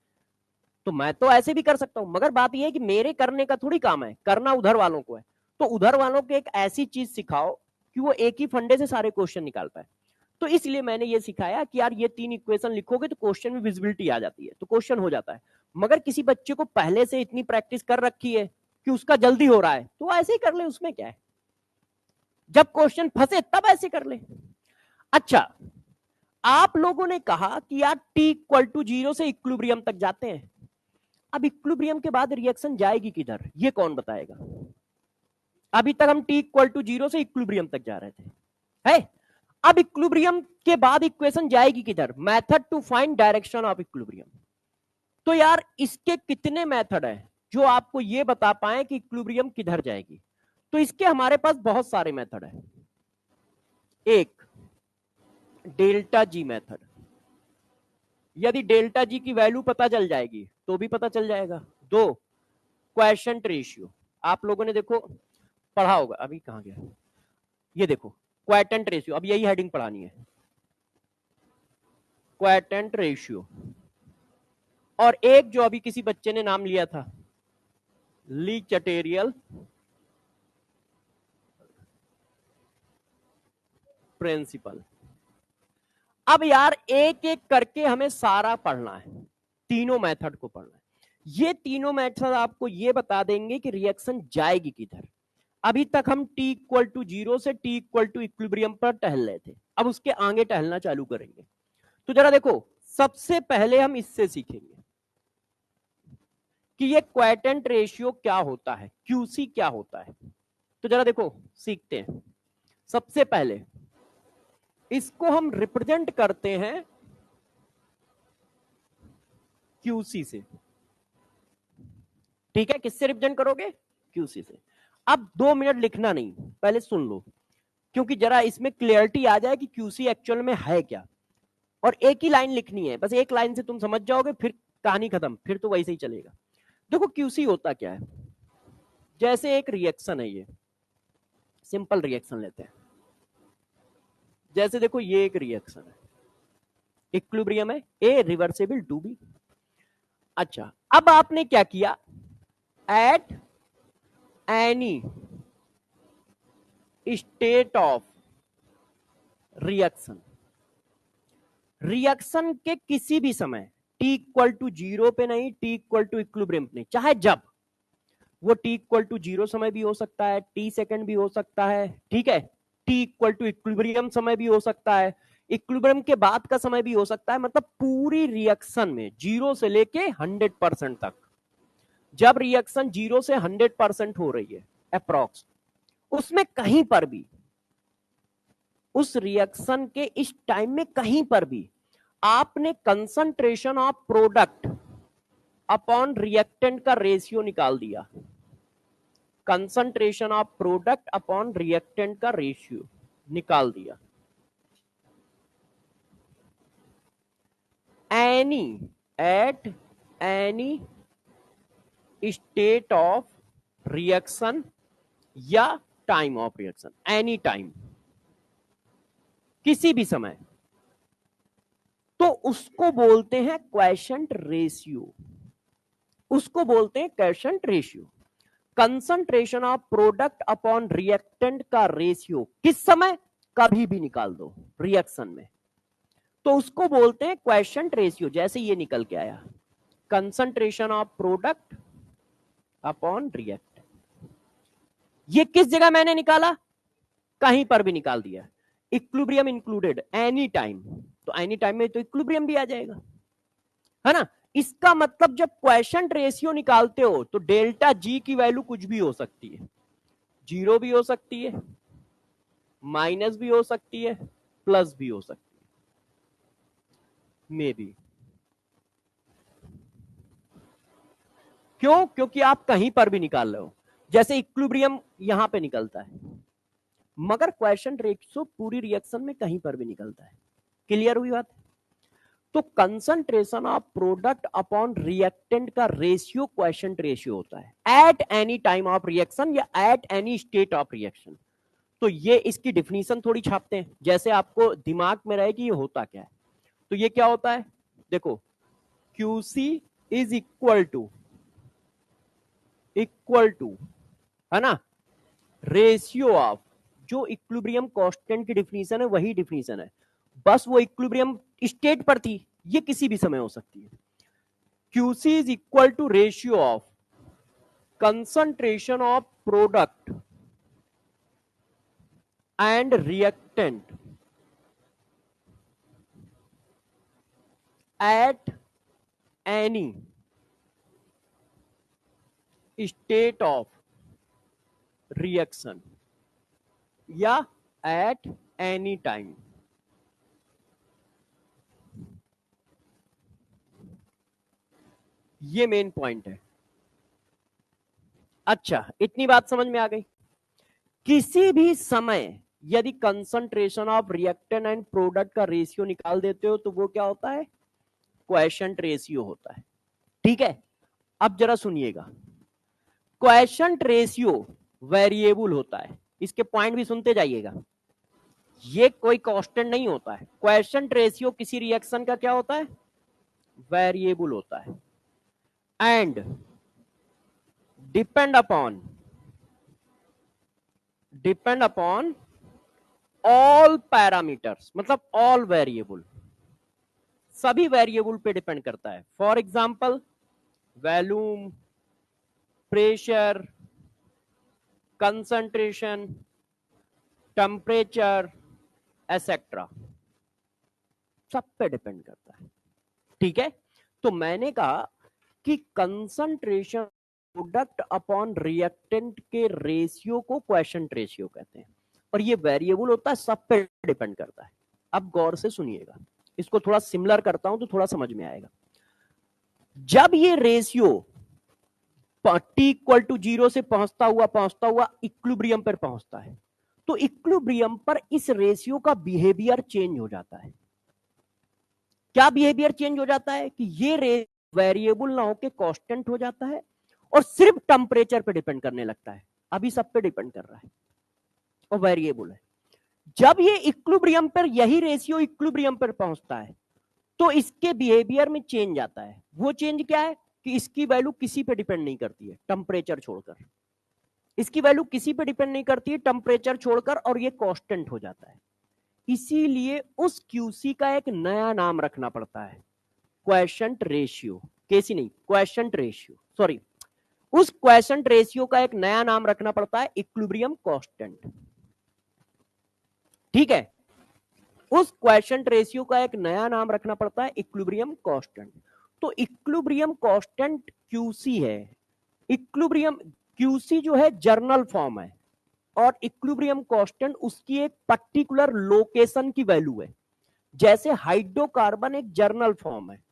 S1: तो मैं तो ऐसे भी कर सकता हूं, मगर बात यह है कि मेरे करने का थोड़ी काम है, करना उधर वालों को है। तो उधर वालों को एक ऐसी चीज सिखाओ कि वो एक ही फंडे से सारे क्वेश्चन निकाल पाए। तो इसलिए मैंने ये सिखाया कि यार ये 3 इक्वेशन लिखोगे तो क्वेश्चन में विजिबिलिटी आ जाती है, तो क्वेश्चन हो जाता है। मगर किसी बच्चे को पहले से इतनी प्रैक्टिस कर रखी है कि उसका जल्दी हो रहा है, तो ऐसे ही कर ले, उसमें क्या है। जब क्वेश्चन फंसे तब ऐसे कर ले। अच्छा, आप लोगों ने कहा कि यार टी इक्वल टू 0 से इक्विलिब्रियम तक जाते हैं। अब इक्विलिब्रियम के बाद रिएक्शन जाएगी किधर, ये कौन बताएगा? अभी तक हम टी इक्वल टू 0 से इक्विलिब्रियम तक जा रहे थे, है। अब इक्विलिब्रियम के बाद इक्वेशन जाएगी किधर? Method to find direction of equilibrium. तो यार इसके कितने मेथड है जो आपको ये बता पाए कि इक्विलिब्रियम किधर जाएगी? तो इसके हमारे पास बहुत सारे मेथड है। एक, डेल्टा जी मेथड। यदि डेल्टा जी की वैल्यू पता चल जाएगी तो भी पता चल जाएगा। दो, क्वोशंट रेशियो। आप लोगों ने देखो पढ़ा होगा, अभी कहां गया, ये देखो क्वोशंट रेशियो। अब यही हेडिंग पढ़ानी है, क्वोशंट रेशियो। और एक जो अभी किसी बच्चे ने नाम लिया था, ली चटेरियल प्रिंसिपल। अब यार एक एक करके हमें सारा पढ़ना है, तीनों मेथड को पढ़ना है। ये तीनों मेथड आपको ये बता देंगे कि रिएक्शन जाएगी किधर। अभी तक हम टी इक्वल टू 0 से टी इक्वल टू इक्विलिब्रियम पर टहल रहे थे, अब उसके आगे टहलना चालू करेंगे। तो जरा देखो, सबसे पहले हम इससे सीखेंगे कि ये क्वोशंट रेशियो क्या होता है, क्यूसी क्या होता है। तो जरा देखो सीखते हैं। सबसे पहले इसको हम रिप्रेजेंट करते हैं क्यूसी से, ठीक है। किससे रिप्रेजेंट करोगे? क्यूसी से। अब 2 मिनट लिखना नहीं, पहले सुन लो, क्योंकि जरा इसमें क्लियरिटी आ जाए कि क्यूसी एक्चुअल में है क्या। और एक ही लाइन लिखनी है, बस एक लाइन से तुम समझ जाओगे, फिर कहानी खत्म, फिर तो वैसे ही चलेगा। देखो क्यूसी होता क्या है। जैसे एक रिएक्शन है, ये सिंपल रिएक्शन लेते हैं। जैसे देखो ये एक रिएक्शन है, इक्विलिब्रियम है, ए रिवर्सिबल टू बी। अच्छा, अब आपने क्या किया, eight any state of reaction, reaction के किसी भी समय, टी इक्वल टू 0 पे नहीं, टी इक्वल टू इक्विलिब्रियम पे नहीं, चाहे जब, वो टी इक्वल टू 0 समय भी हो सकता है, टी सेकंड भी हो सकता है, ठीक है। टी इक्वल टू इक्विलिब्रियम समय भी हो सकता है, इक्विलिब्रियम के बाद का समय भी हो सकता है। मतलब पूरी रिएक्शन में 0 से लेके 100% तक, जब रिएक्शन 0 से 100% हो रही है अप्रॉक्स, उसमें कहीं पर भी, उस रिएक्शन के इस टाइम में कहीं पर भी आपने concentration of product upon reactant का रेशियो निकाल दिया, concentration of product upon reactant का रेशियो निकाल दिया, any at any state of reaction या time of reaction, any time, किसी भी समय, तो उसको बोलते हैं क्वेशंट रेशियो, उसको बोलते हैं quotient ratio. Concentration of product upon reactant का रेशियो किस समय, कभी भी निकाल दो रिएक्शन में, तो उसको बोलते हैं क्वेशंट रेशियो। जैसे ये निकल के आया concentration of product upon react, ये किस जगह मैंने निकाला, कहीं पर भी निकाल दिया। इक्विलिब्रियम इंक्लूडेड एनी टाइम, तो एनी टाइम में तो इक्विलिब्रियम भी आ जाएगा, है ना। इसका मतलब जब क्वेशंट रेशियो निकालते हो तो डेल्टा जी की वैल्यू कुछ भी हो सकती है, जीरो भी हो सकती है, माइनस भी हो सकती है, प्लस भी हो सकती है, मे बी। क्यों, क्योंकि आप कहीं पर भी निकाल रहे हो। जैसे इक्विलिब्रियम यहां पे निकलता है, मगर क्वेशंट रेशियो पूरी रिएक्शन में कहीं पर भी निकलता है। क्लियर हुई बात। तो concentration of product upon reactant का रेशियो क्वेशंट रेशियो होता है at any time of reaction या at any state of reaction. तो ये इसकी डिफिनीशन थोड़ी छापते हैं, जैसे आपको दिमाग में रहे कि ये होता क्या है। तो ये क्या होता है, देखो QC इज इक्वल टू, है ना, रेशियो ऑफ, जो इक्विलिब्रियम कांस्टेंट की डिफिनीशन है वही डिफिनीशन है, बस वो इक्विलिब्रियम स्टेट पर थी, ये किसी भी समय हो सकती है। QC is equal to ratio of concentration of product and reactant at any state of reaction या एट एनी टाइम। ये मेन पॉइंट है। अच्छा, इतनी बात समझ में आ गई। किसी भी समय यदि concentration of reactant and product का रेशियो निकाल देते हो तो वो क्या होता है, क्वेशंट रेशियो होता है। ठीक है, अब जरा सुनिएगा, क्वेशंट रेशियो वेरिएबल होता है, इसके पॉइंट भी सुनते जाइएगा, ये कोई कांस्टेंट नहीं होता है। क्वेशंट रेशियो किसी रिएक्शन का क्या होता है, वेरिएबल होता है, and depend upon all parameters, मतलब ऑल वेरिएबल, सभी वेरिएबल पे डिपेंड करता है। For example volume, pressure, concentration, temperature etcetera, सब पे डिपेंड करता है। ठीक है, तो मैंने कहा कि कंसंट्रेशन प्रोडक्ट अपॉन रिएक्टेंट के रेशियो को क्वेशंट रेशियो कहते हैं, और ये वेरिएबल होता है, सब पे डिपेंड करता है। अब गौर से सुनिएगा, इसको थोड़ा सिमिलर करता हूं तो थोड़ा समझ में आएगा। जब ये रेशियो T इक्वल टू 0 से पहुंचता हुआ इक्विलिब्रियम पर पहुंचता है, तो इक्विलिब्रियम पर इस रेशियो का बिहेवियर चेंज हो जाता है। क्या बिहेवियर चेंज हो जाता है कि ये वेरिएबल ना होकर कांस्टेंट हो जाता है और सिर्फ टेम्परेचर पे डिपेंड करने लगता है। अभी सब पे डिपेंड कर रहा है और वेरिएबल है। जब ये इक्विलिब्रियम पर, यही रेशियो इक्विलिब्रियम पर पहुंचता है, तो इसके बिहेवियर में चेंज आता है। वो चेंज क्या है कि इसकी वैल्यू किसी पे डिपेंड नहीं करती है टेम्परेचर छोड़कर, इसकी वैल्यू किसी पे डिपेंड नहीं करती है टेम्परेचर छोड़कर, और ये कांस्टेंट हो जाता है। इसीलिए उस QC का एक नया नाम रखना पड़ता है, क्वेशंट रेशियो। केसी नहीं, क्वेशंट रेशियो, सॉरी, उस क्वेशंट रेशियो का एक नया नाम रखना पड़ता है इक्विलिब्रियम कांस्टेंट। ठीक है, उस क्वेशंट रेशियो का एक नया नाम रखना पड़ता है इक्विलिब्रियम कांस्टेंट। तो इक्विलिब्रियम कांस्टेंट QC है। इक्विलिब्रियम QC जो है जर्नल फॉर्म है, और इक्विलिब्रियम कांस्टेंट उसकी एक पर्टिकुलर लोकेशन की वैल्यू है। जैसे हाइड्रोकार्बन एक जर्नल फॉर्म है,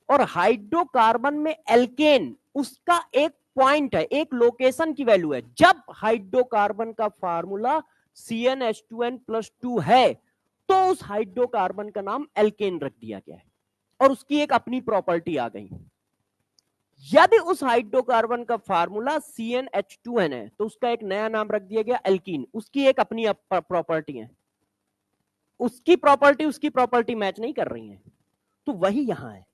S1: और हाइड्रोकार्बन में एल्केन उसका एक पॉइंट है, एक लोकेशन की वैल्यू है। जब हाइड्रोकार्बन का फार्मूला CnH2n+2 है, तो उस हाइड्रोकार्बन का नाम एल्केन रख दिया गया है, और उसकी एक अपनी प्रॉपर्टी आ गई। यदि उस हाइड्रोकार्बन का फार्मूला CnH2n है तो उसका एक नया नाम रख दिया गया एल्कीन। उसकी एक अपनी प्रॉपर्टी है, उसकी प्रॉपर्टी मैच नहीं कर रही है। तो वही यहां है,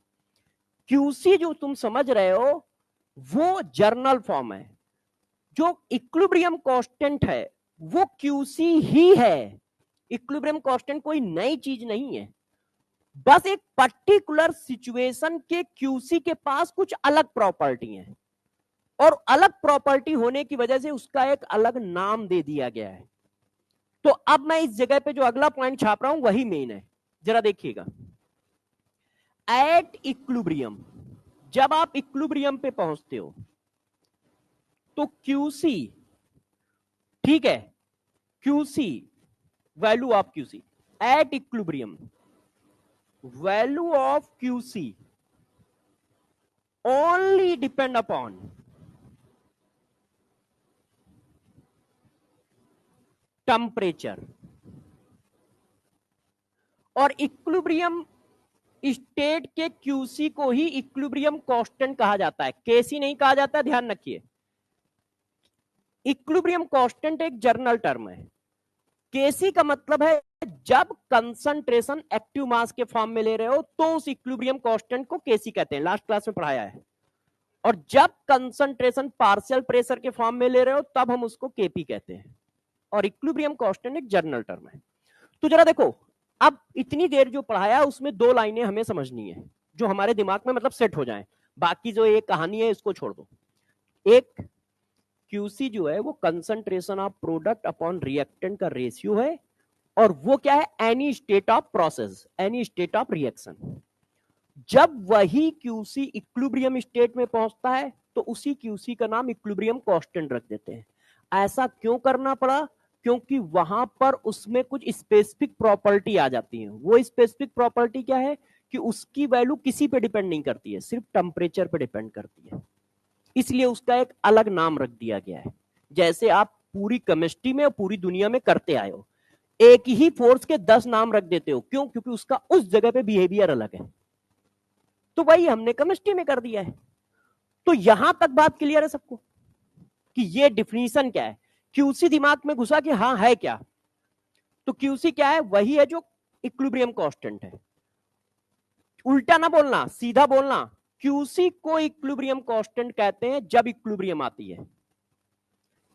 S1: क्यूसी जो तुम समझ रहे हो वो जर्नल फॉर्म है, जो इक्विलिब्रियम कांस्टेंट है वो क्यूसी ही है। इक्विलिब्रियम कांस्टेंट कोई नई चीज नहीं है, बस एक पर्टिकुलर सिचुएशन के क्यूसी के पास कुछ अलग प्रॉपर्टी है, और अलग प्रॉपर्टी होने की वजह से उसका एक अलग नाम दे दिया गया है। तो अब मैं इस जगह पे जो अगला पॉइंट छाप रहा हूं वही मेन है, जरा देखिएगा। एट इक्विलिब्रियम, जब आप इक्विलिब्रियम पे पहुंचते हो तो क्यूसी, ठीक है, QC, value of QC at equilibrium, value of QC only depend upon temperature. और इक्विलिब्रियम स्टेट के क्यूसी को ही इक्विलिब्रियम कांस्टेंट कहा जाता है, केसी नहीं कहा जाता, ध्यान रखिए। इक्विलिब्रियम कांस्टेंट एक जर्नल टर्म है, केसी का मतलब है जब कंसंट्रेशन एक्टिव मास के फॉर्म में ले रहे हो तो उस इक्विलिब्रियम कांस्टेंट को केसी कहते हैं, लास्ट क्लास में पढ़ाया है। और जब कंसंट्रेशन पार्शियल प्रेशर के फॉर्म में ले रहे हो तब हम उसको केपी कहते हैं। और इक्विलिब्रियम कांस्टेंट एक जर्नल टर्म है। तो जरा देखो, अब इतनी देर जो पढ़ाया उसमें दो लाइनें हमें समझनी है जो हमारे दिमाग में मतलब सेट हो जाए, बाकी जो एक कहानी है इसको छोड़ दो। एक, क्यूसी जो है वो concentration of product upon reactant का रेशियो है, और वो क्या है, any state of process, any state of reaction. जब वही क्यूसी इक्विलिब्रियम स्टेट में पहुंचता है तो उसी क्यूसी का नाम इक्विलिब्रियम कांस्टेंट रख देते हैं। ऐसा क्यों करना पड़ा, क्योंकि वहां पर उसमें कुछ स्पेसिफिक प्रॉपर्टी आ जाती है। वो स्पेसिफिक प्रॉपर्टी क्या है कि उसकी वैल्यू किसी पे डिपेंड नहीं करती है, सिर्फ टेम्परेचर पे डिपेंड करती है, इसलिए उसका एक अलग नाम रख दिया गया है। जैसे आप पूरी केमिस्ट्री में और पूरी दुनिया में करते आए हो, एक ही फोर्स के 10 नाम रख देते हो, क्यों, क्योंकि उसका उस जगह पे बिहेवियर अलग है। तो वही हमने केमिस्ट्री में कर दिया है। तो यहां तक बात क्लियर है सबको कि ये डिफिनीशन क्या है। क्यूसी दिमाग में घुसा कि हाँ है क्या, तो क्यूसी क्या है, वही है जो इक्विलिब्रियम कांस्टेंट है। उल्टा ना बोलना, सीधा बोलना, क्यूसी को इक्विलिब्रियम कांस्टेंट कहते हैं जब इक्विलिब्रियम आती है।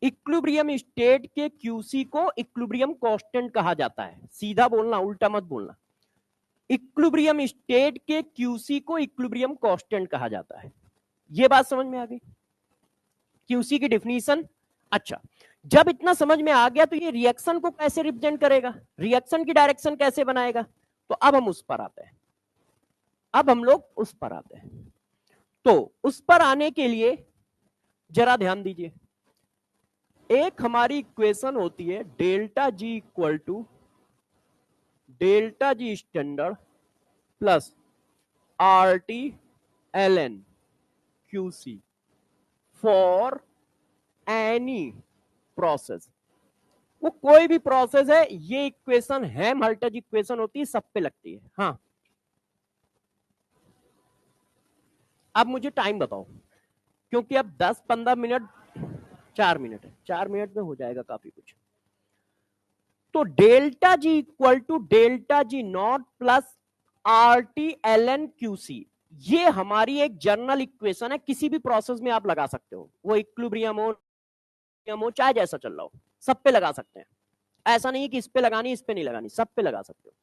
S1: इक्विलिब्रियम स्टेट के क्यूसी को इक्विलिब्रियम कांस्टेंट कहा जाता है, सीधा बोलना, उल्टा मत बोलना। इक्विलिब्रियम स्टेट के क्यूसी को इक्विलिब्रियम कांस्टेंट कहा जाता है। यह बात समझ में आ गई, क्यूसी की डिफिनीशन। अच्छा, जब इतना समझ में आ गया तो ये रिएक्शन को कैसे रिप्रेजेंट करेगा, रिएक्शन की डायरेक्शन कैसे बनाएगा, तो अब हम उस पर आते हैं। अब हम लोग उस पर आते हैं। तो उस पर आने के लिए जरा ध्यान दीजिए, एक हमारी इक्वेशन होती है delta G equal to delta G standard plus R T L N Q C for any process. वो कोई भी प्रोसेस है, ये इक्वेशन हेल्महोल्ट्ज इक्वेशन होती है, सब पे लगती है। हाँ, अब मुझे टाइम बताओ, क्योंकि अब 10-15 मिनट, 4 मिनट है, 4 मिनट में हो जाएगा काफी कुछ। तो delta G equal to delta G naught plus R T L N Q C, ये हमारी एक जनरल इक्वेशन है, किसी भी प्रोसेस में आप लगा सकते हो, वो इक्विलिब्रियम हो चाहे जैसा चल रहा हो, सब पे लगा सकते हैं। ऐसा नहीं है कि इस पे लगानी इस पे नहीं लगानी, सब पे लगा सकते हो।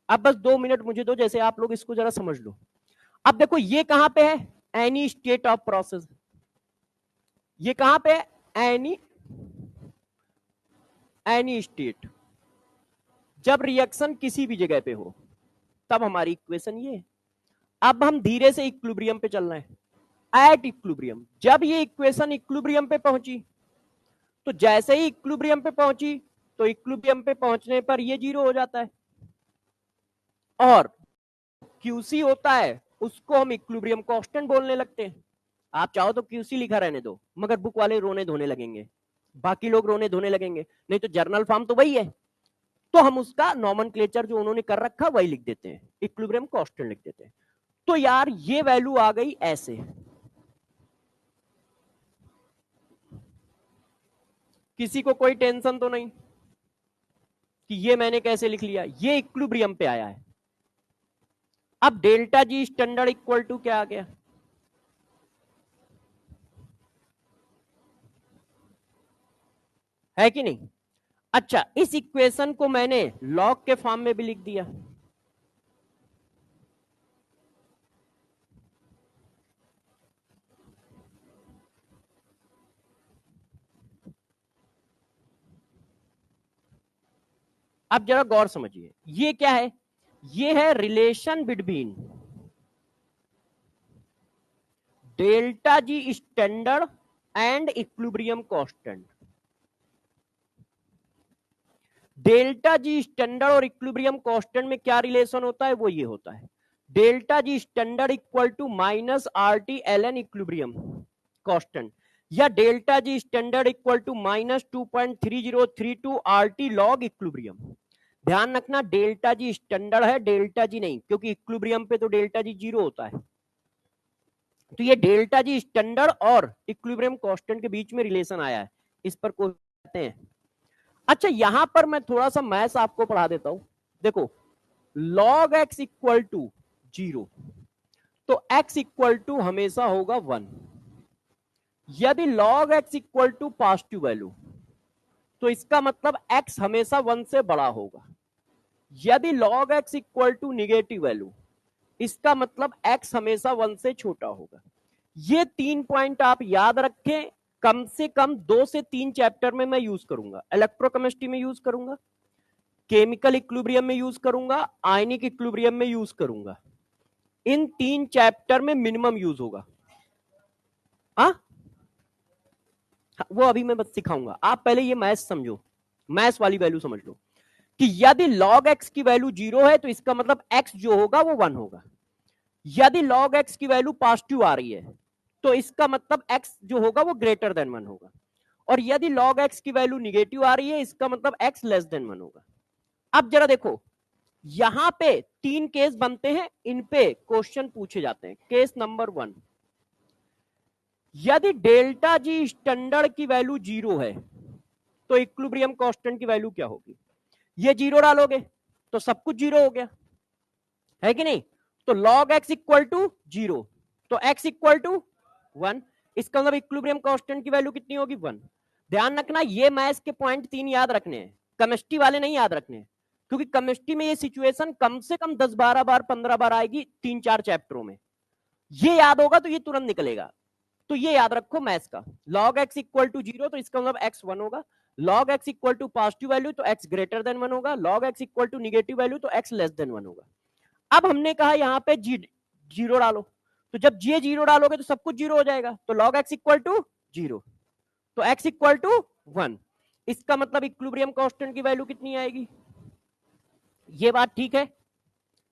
S1: अब बस 2 मिनट मुझे दो, जैसे आप लोग इसको जरा समझ लो। अब देखो ये कहां पे है, एनी स्टेट ऑफ प्रोसेस, ये कहां पे है, एनी स्टेट, जब रिएक्शन किसी भी जगह पे हो तब हमारी इक्वेशन ये है। अब हम धीरे से इक्विलिब्रियम पे चल रहे हैं, एट इक्विलिब्रियम। जब ये इक्वेशन इक्विलिब्रियम पे पहुंची, तो जैसे ही इक्विलिब्रियम पे पहुंची तो इक्विलिब्रियम पे पहुंचने पर ये 0 हो जाता है, और क्यूसी होता है उसको हम इक्विलिब्रियम कांस्टेंट बोलने लगते हैं। आप चाहो तो क्यूसी लिखा रहने दो, मगर बुक वाले रोने धोने लगेंगे, बाकी लोग रोने धोने लगेंगे, नहीं तो जर्नल फॉर्म तो वही है। तो हम उसका नॉमेनक्लेचर जो उन्होंने कर रखा वही लिख देते हैं, इक्विलिब्रियम कांस्टेंट लिख देते हैं। तो यार ये वैल्यू आ गई ऐसे, किसी को कोई टेंशन तो नहीं कि ये मैंने कैसे लिख लिया, ये इक्विलिब्रियम पे आया है। अब delta G standard equal to क्या आ गया, है कि नहीं। अच्छा, इस इक्वेशन को मैंने लॉग के फॉर्म में भी लिख दिया। अब जरा गौर समझिए, ये क्या है, ये है relation between delta G standard and equilibrium constant. Delta G standard और इक्विलिब्रियम कांस्टेंट में क्या रिलेशन होता है, वो ये होता है, delta G standard equal to minus R T L N equilibrium constant, या delta G standard equal to minus 2.3032 R T log equilibrium. ध्यान रखना डेल्टा जी स्टैंडर्ड है, डेल्टा जी नहीं, क्योंकि इक्विलिब्रियम पे तो डेल्टा जी 0 होता है। तो ये डेल्टा जी स्टैंडर्ड और इक्विलिब्रियम कांस्टेंट के बीच में रिलेशन आया है, इस पर कोई कहते हैं। अच्छा, यहां पर मैं थोड़ा सा मैथ्स आपको पढ़ा देता हूं। देखो, log x इक्वल टू 0, तो x इक्वल टू हमेशा होगा 1। यदि log x equal to positive value, तो इसका मतलब x हमेशा 1 से बड़ा होगा। यदि log x equal to negative value, इसका मतलब x हमेशा 1 से छोटा होगा। ये 3 पॉइंट आप याद रखें, कम से कम 2 से 3 चैप्टर में मैं यूज करूंगा। इलेक्ट्रोकेमिस्ट्री में यूज करूंगा, केमिकल इक्विलिब्रियम में यूज करूंगा, आयनिक इक्विलिब्रियम में यूज करूंगा। इन 3 चैप्टर में मिनिमम यूज होगा। हाँ, वो अभी मैं बस सिखाऊंगा, आप पहले ये मैथ्स समझो, मैथ्स वाली वैल्यू समझ लो कि यदि log x की वैल्यू 0 है तो इसका मतलब x जो होगा वो 1 होगा। यदि log x की वैल्यू पॉजिटिव आ रही है तो इसका मतलब x जो होगा वो ग्रेटर देन 1 होगा, और यदि log x की वैल्यू निगेटिव आ रही है इसका मतलब x लेस देन 1 होगा। अब जरा देखो, यहां पे 3 केस बनते हैं, इन पे क्वेश्चन पूछे जाते हैं। केस नंबर 1, यदि डेल्टा जी स्टैंडर्ड की वैल्यू 0 है तो इक्विलिब्रियम कांस्टेंट की वैल्यू क्या होगी। ये 0 डालोगे तो सब कुछ 0 हो गया, है कि नहीं। तो log x इक्वल टू 0, तो x इक्वल टू 1, इसका मतलब इक्विलिब्रियम कांस्टेंट की वैल्यू कितनी होगी, 1। ध्यान रखना, ये मैथ्स के पॉइंट 3 याद रखने हैं, केमिस्ट्री वाले नहीं याद रखने हैं, क्योंकि केमिस्ट्री में ये सिचुएशन कम से कम 10-12 बार 15 बार आएगी 3-4 चैप्टरों में। ये याद होगा तो ये तुरंत निकलेगा। तो ये याद रखो मैथ्स का, log x इक्वल टू 0 तो इसका मतलब x 1 होगा, log x equal to positive value तो x ग्रेटर देन 1 होगा, log x equal to negative value तो x लेस देन 1 होगा। अब हमने कहा यहाँ पे जीरो डालो, तो जब ये 0 डालोगे तो सब कुछ 0 हो जाएगा, तो log x इक्वल टू 0, तो x इक्वल टू 1, इसका मतलब इक्विलिब्रियम कांस्टेंट की वैल्यू कितनी आएगी। ये बात ठीक है,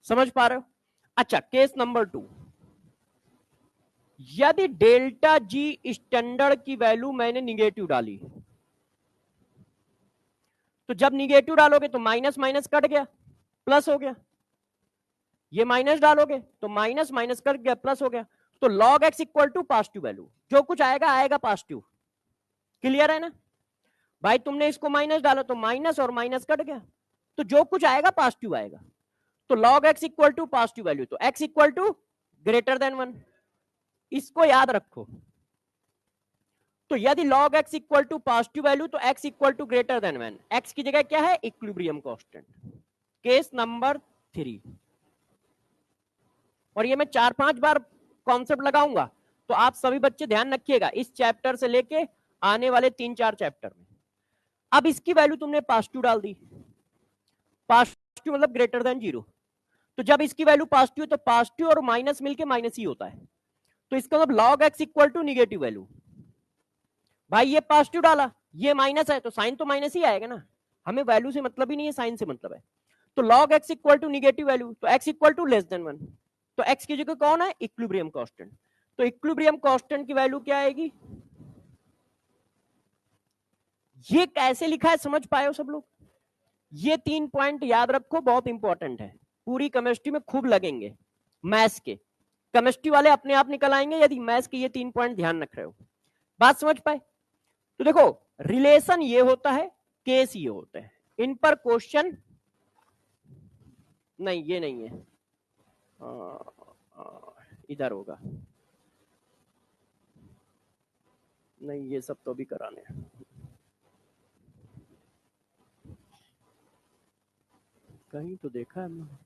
S1: समझ पा रहे हो। अच्छा, केस नंबर 2, यदि डेल्टा जी स्टैंडर्ड की वैल्यू मैंने निगेटिव डाली, तो जब निगेटिव डालोगे तो माइनस माइनस कट गया, प्लस हो गया। ये माइनस डालोगे तो माइनस माइनस कट गया, प्लस हो गया। तो log x equal to positive value, जो कुछ आएगा आएगा पॉजिटिव। क्लियर है ना भाई, तुमने इसको माइनस डाला तो माइनस और माइनस कट गया, तो जो कुछ आएगा पॉजिटिव आएगा। तो log x equal to positive value, तो x equal to greater than 1, इसको याद रखो। तो यदि log x equal to positive value तो x equal to greater than 1, x की जगह क्या है, इक्विलिब्रियम कांस्टेंट। केस नंबर 3, और ये मैं 4-5 बार कॉन्सेप्ट लगाऊंगा, तो आप सभी बच्चे ध्यान रखिएगा इस चैप्टर से लेके आने वाले 3-4 चैप्टर में। अब इसकी वैल्यू तुमने पॉजिटिव डाल दी, पॉजिटिव मतलब ग्रेटर देन 0, तो जब इसकी वैल्यू पॉजिटिव तो पॉजिटिव और माइनस मिलके माइनस ही होता है, तो इसका मतलब log x equal to negative value. भाई ये पॉजिटिव डाला, ये माइनस है तो साइन तो माइनस ही आएगा ना, हमें वैल्यू से मतलब ही नहीं है, साइन से मतलब है। तो log x equal to negative value, तो x equal to less than 1, तो x की जगह कौन है, इक्विलिब्रियम कांस्टेंट। तो इक्विलिब्रियम कांस्टेंट की वैल्यू क्या आएगी। ये कैसे लिखा है समझ पाए हो सब लोग। ये 3 पॉइंट याद रखो, बहुत इंपॉर्टेंट है, पूरी केमिस्ट्री में खूब लगेंगे। मैथ्स के केमिस्ट्री वाले अपने आप निकल आएंगे यदि मैथ्स के ये 3 पॉइंट ध्यान रख रहे हो। बात समझ पाए। तो देखो, रिलेशन ये होता है, केस ये होते हैं। इन पर क्वेश्चन नहीं, ये नहीं है, इधर होगा। नहीं, ये सब तो भी कराने हैं। कहीं तो देखा है मैंने।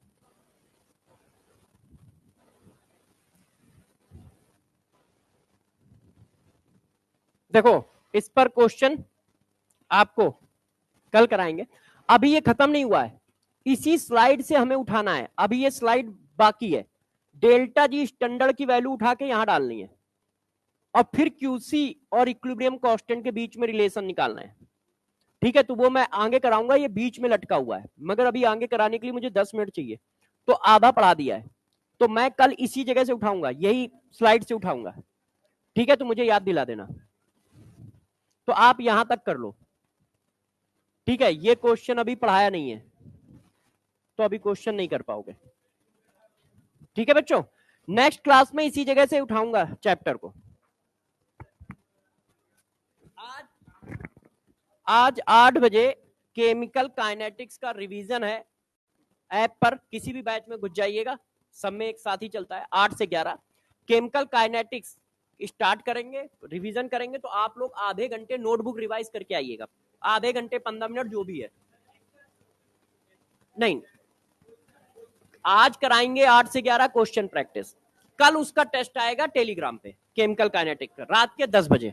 S1: देखो, इस पर क्वेश्चन आपको कल कराएंगे। अभी ये खत्म नहीं हुआ है, इसी स्लाइड से हमें उठाना है। अभी ये स्लाइड बाकी है। डेल्टा जी स्टैंडर्ड की वैल्यू उठा के यहां डालनी है और फिर क्यूसी और इक्विलिब्रियम कांस्टेंट के बीच में रिलेशन निकालना है। ठीक है, तो वो मैं आगे कराऊंगा, ये बीच में लटका हुआ है, मगर अभी आगे कराने के लिए मुझे 10 मिनट चाहिए, तो आधा पढ़ा दिया है। तो मैं कल इसी जगह से उठाऊंगा, यही स्लाइड से उठाऊंगा। ठीक है, तो मुझे याद दिला देना। तो आप यहां तक कर लो। ठीक है, ये क्वेश्चन अभी पढ़ाया नहीं है, तो अभी क्वेश्चन नहीं कर पाओगे। ठीक है बच्चों, नेक्स्ट क्लास में इसी जगह से उठाऊंगा चैप्टर को। आज 8 बजे केमिकल काइनेटिक्स का रिवीजन है। ऐप पर किसी भी बैच में घुस जाइएगा, सब में एक साथ ही चलता है। 8 से 11 केमिकल काइनेटिक्स स्टार्ट करेंगे, रिवीजन करेंगे। तो आप लोग आधे घंटे नोटबुक रिवाइज करके आइएगा, आधे घंटे 15 मिनट जो भी है। नहीं, आज कराएंगे 8 से 11 क्वेश्चन प्रैक्टिस। कल उसका टेस्ट आएगा टेलीग्राम पे, केमिकल काइनेटिक्स का, रात के 10 बजे।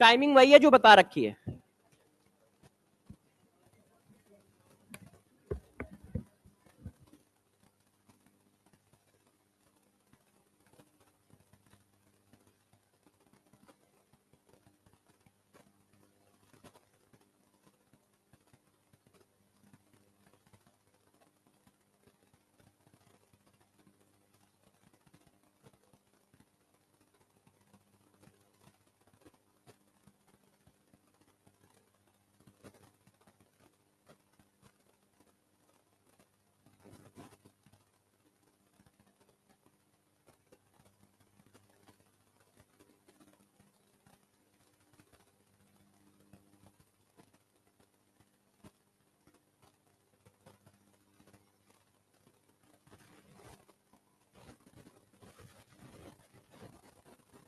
S1: टाइमिंग वही है जो बता रखी है।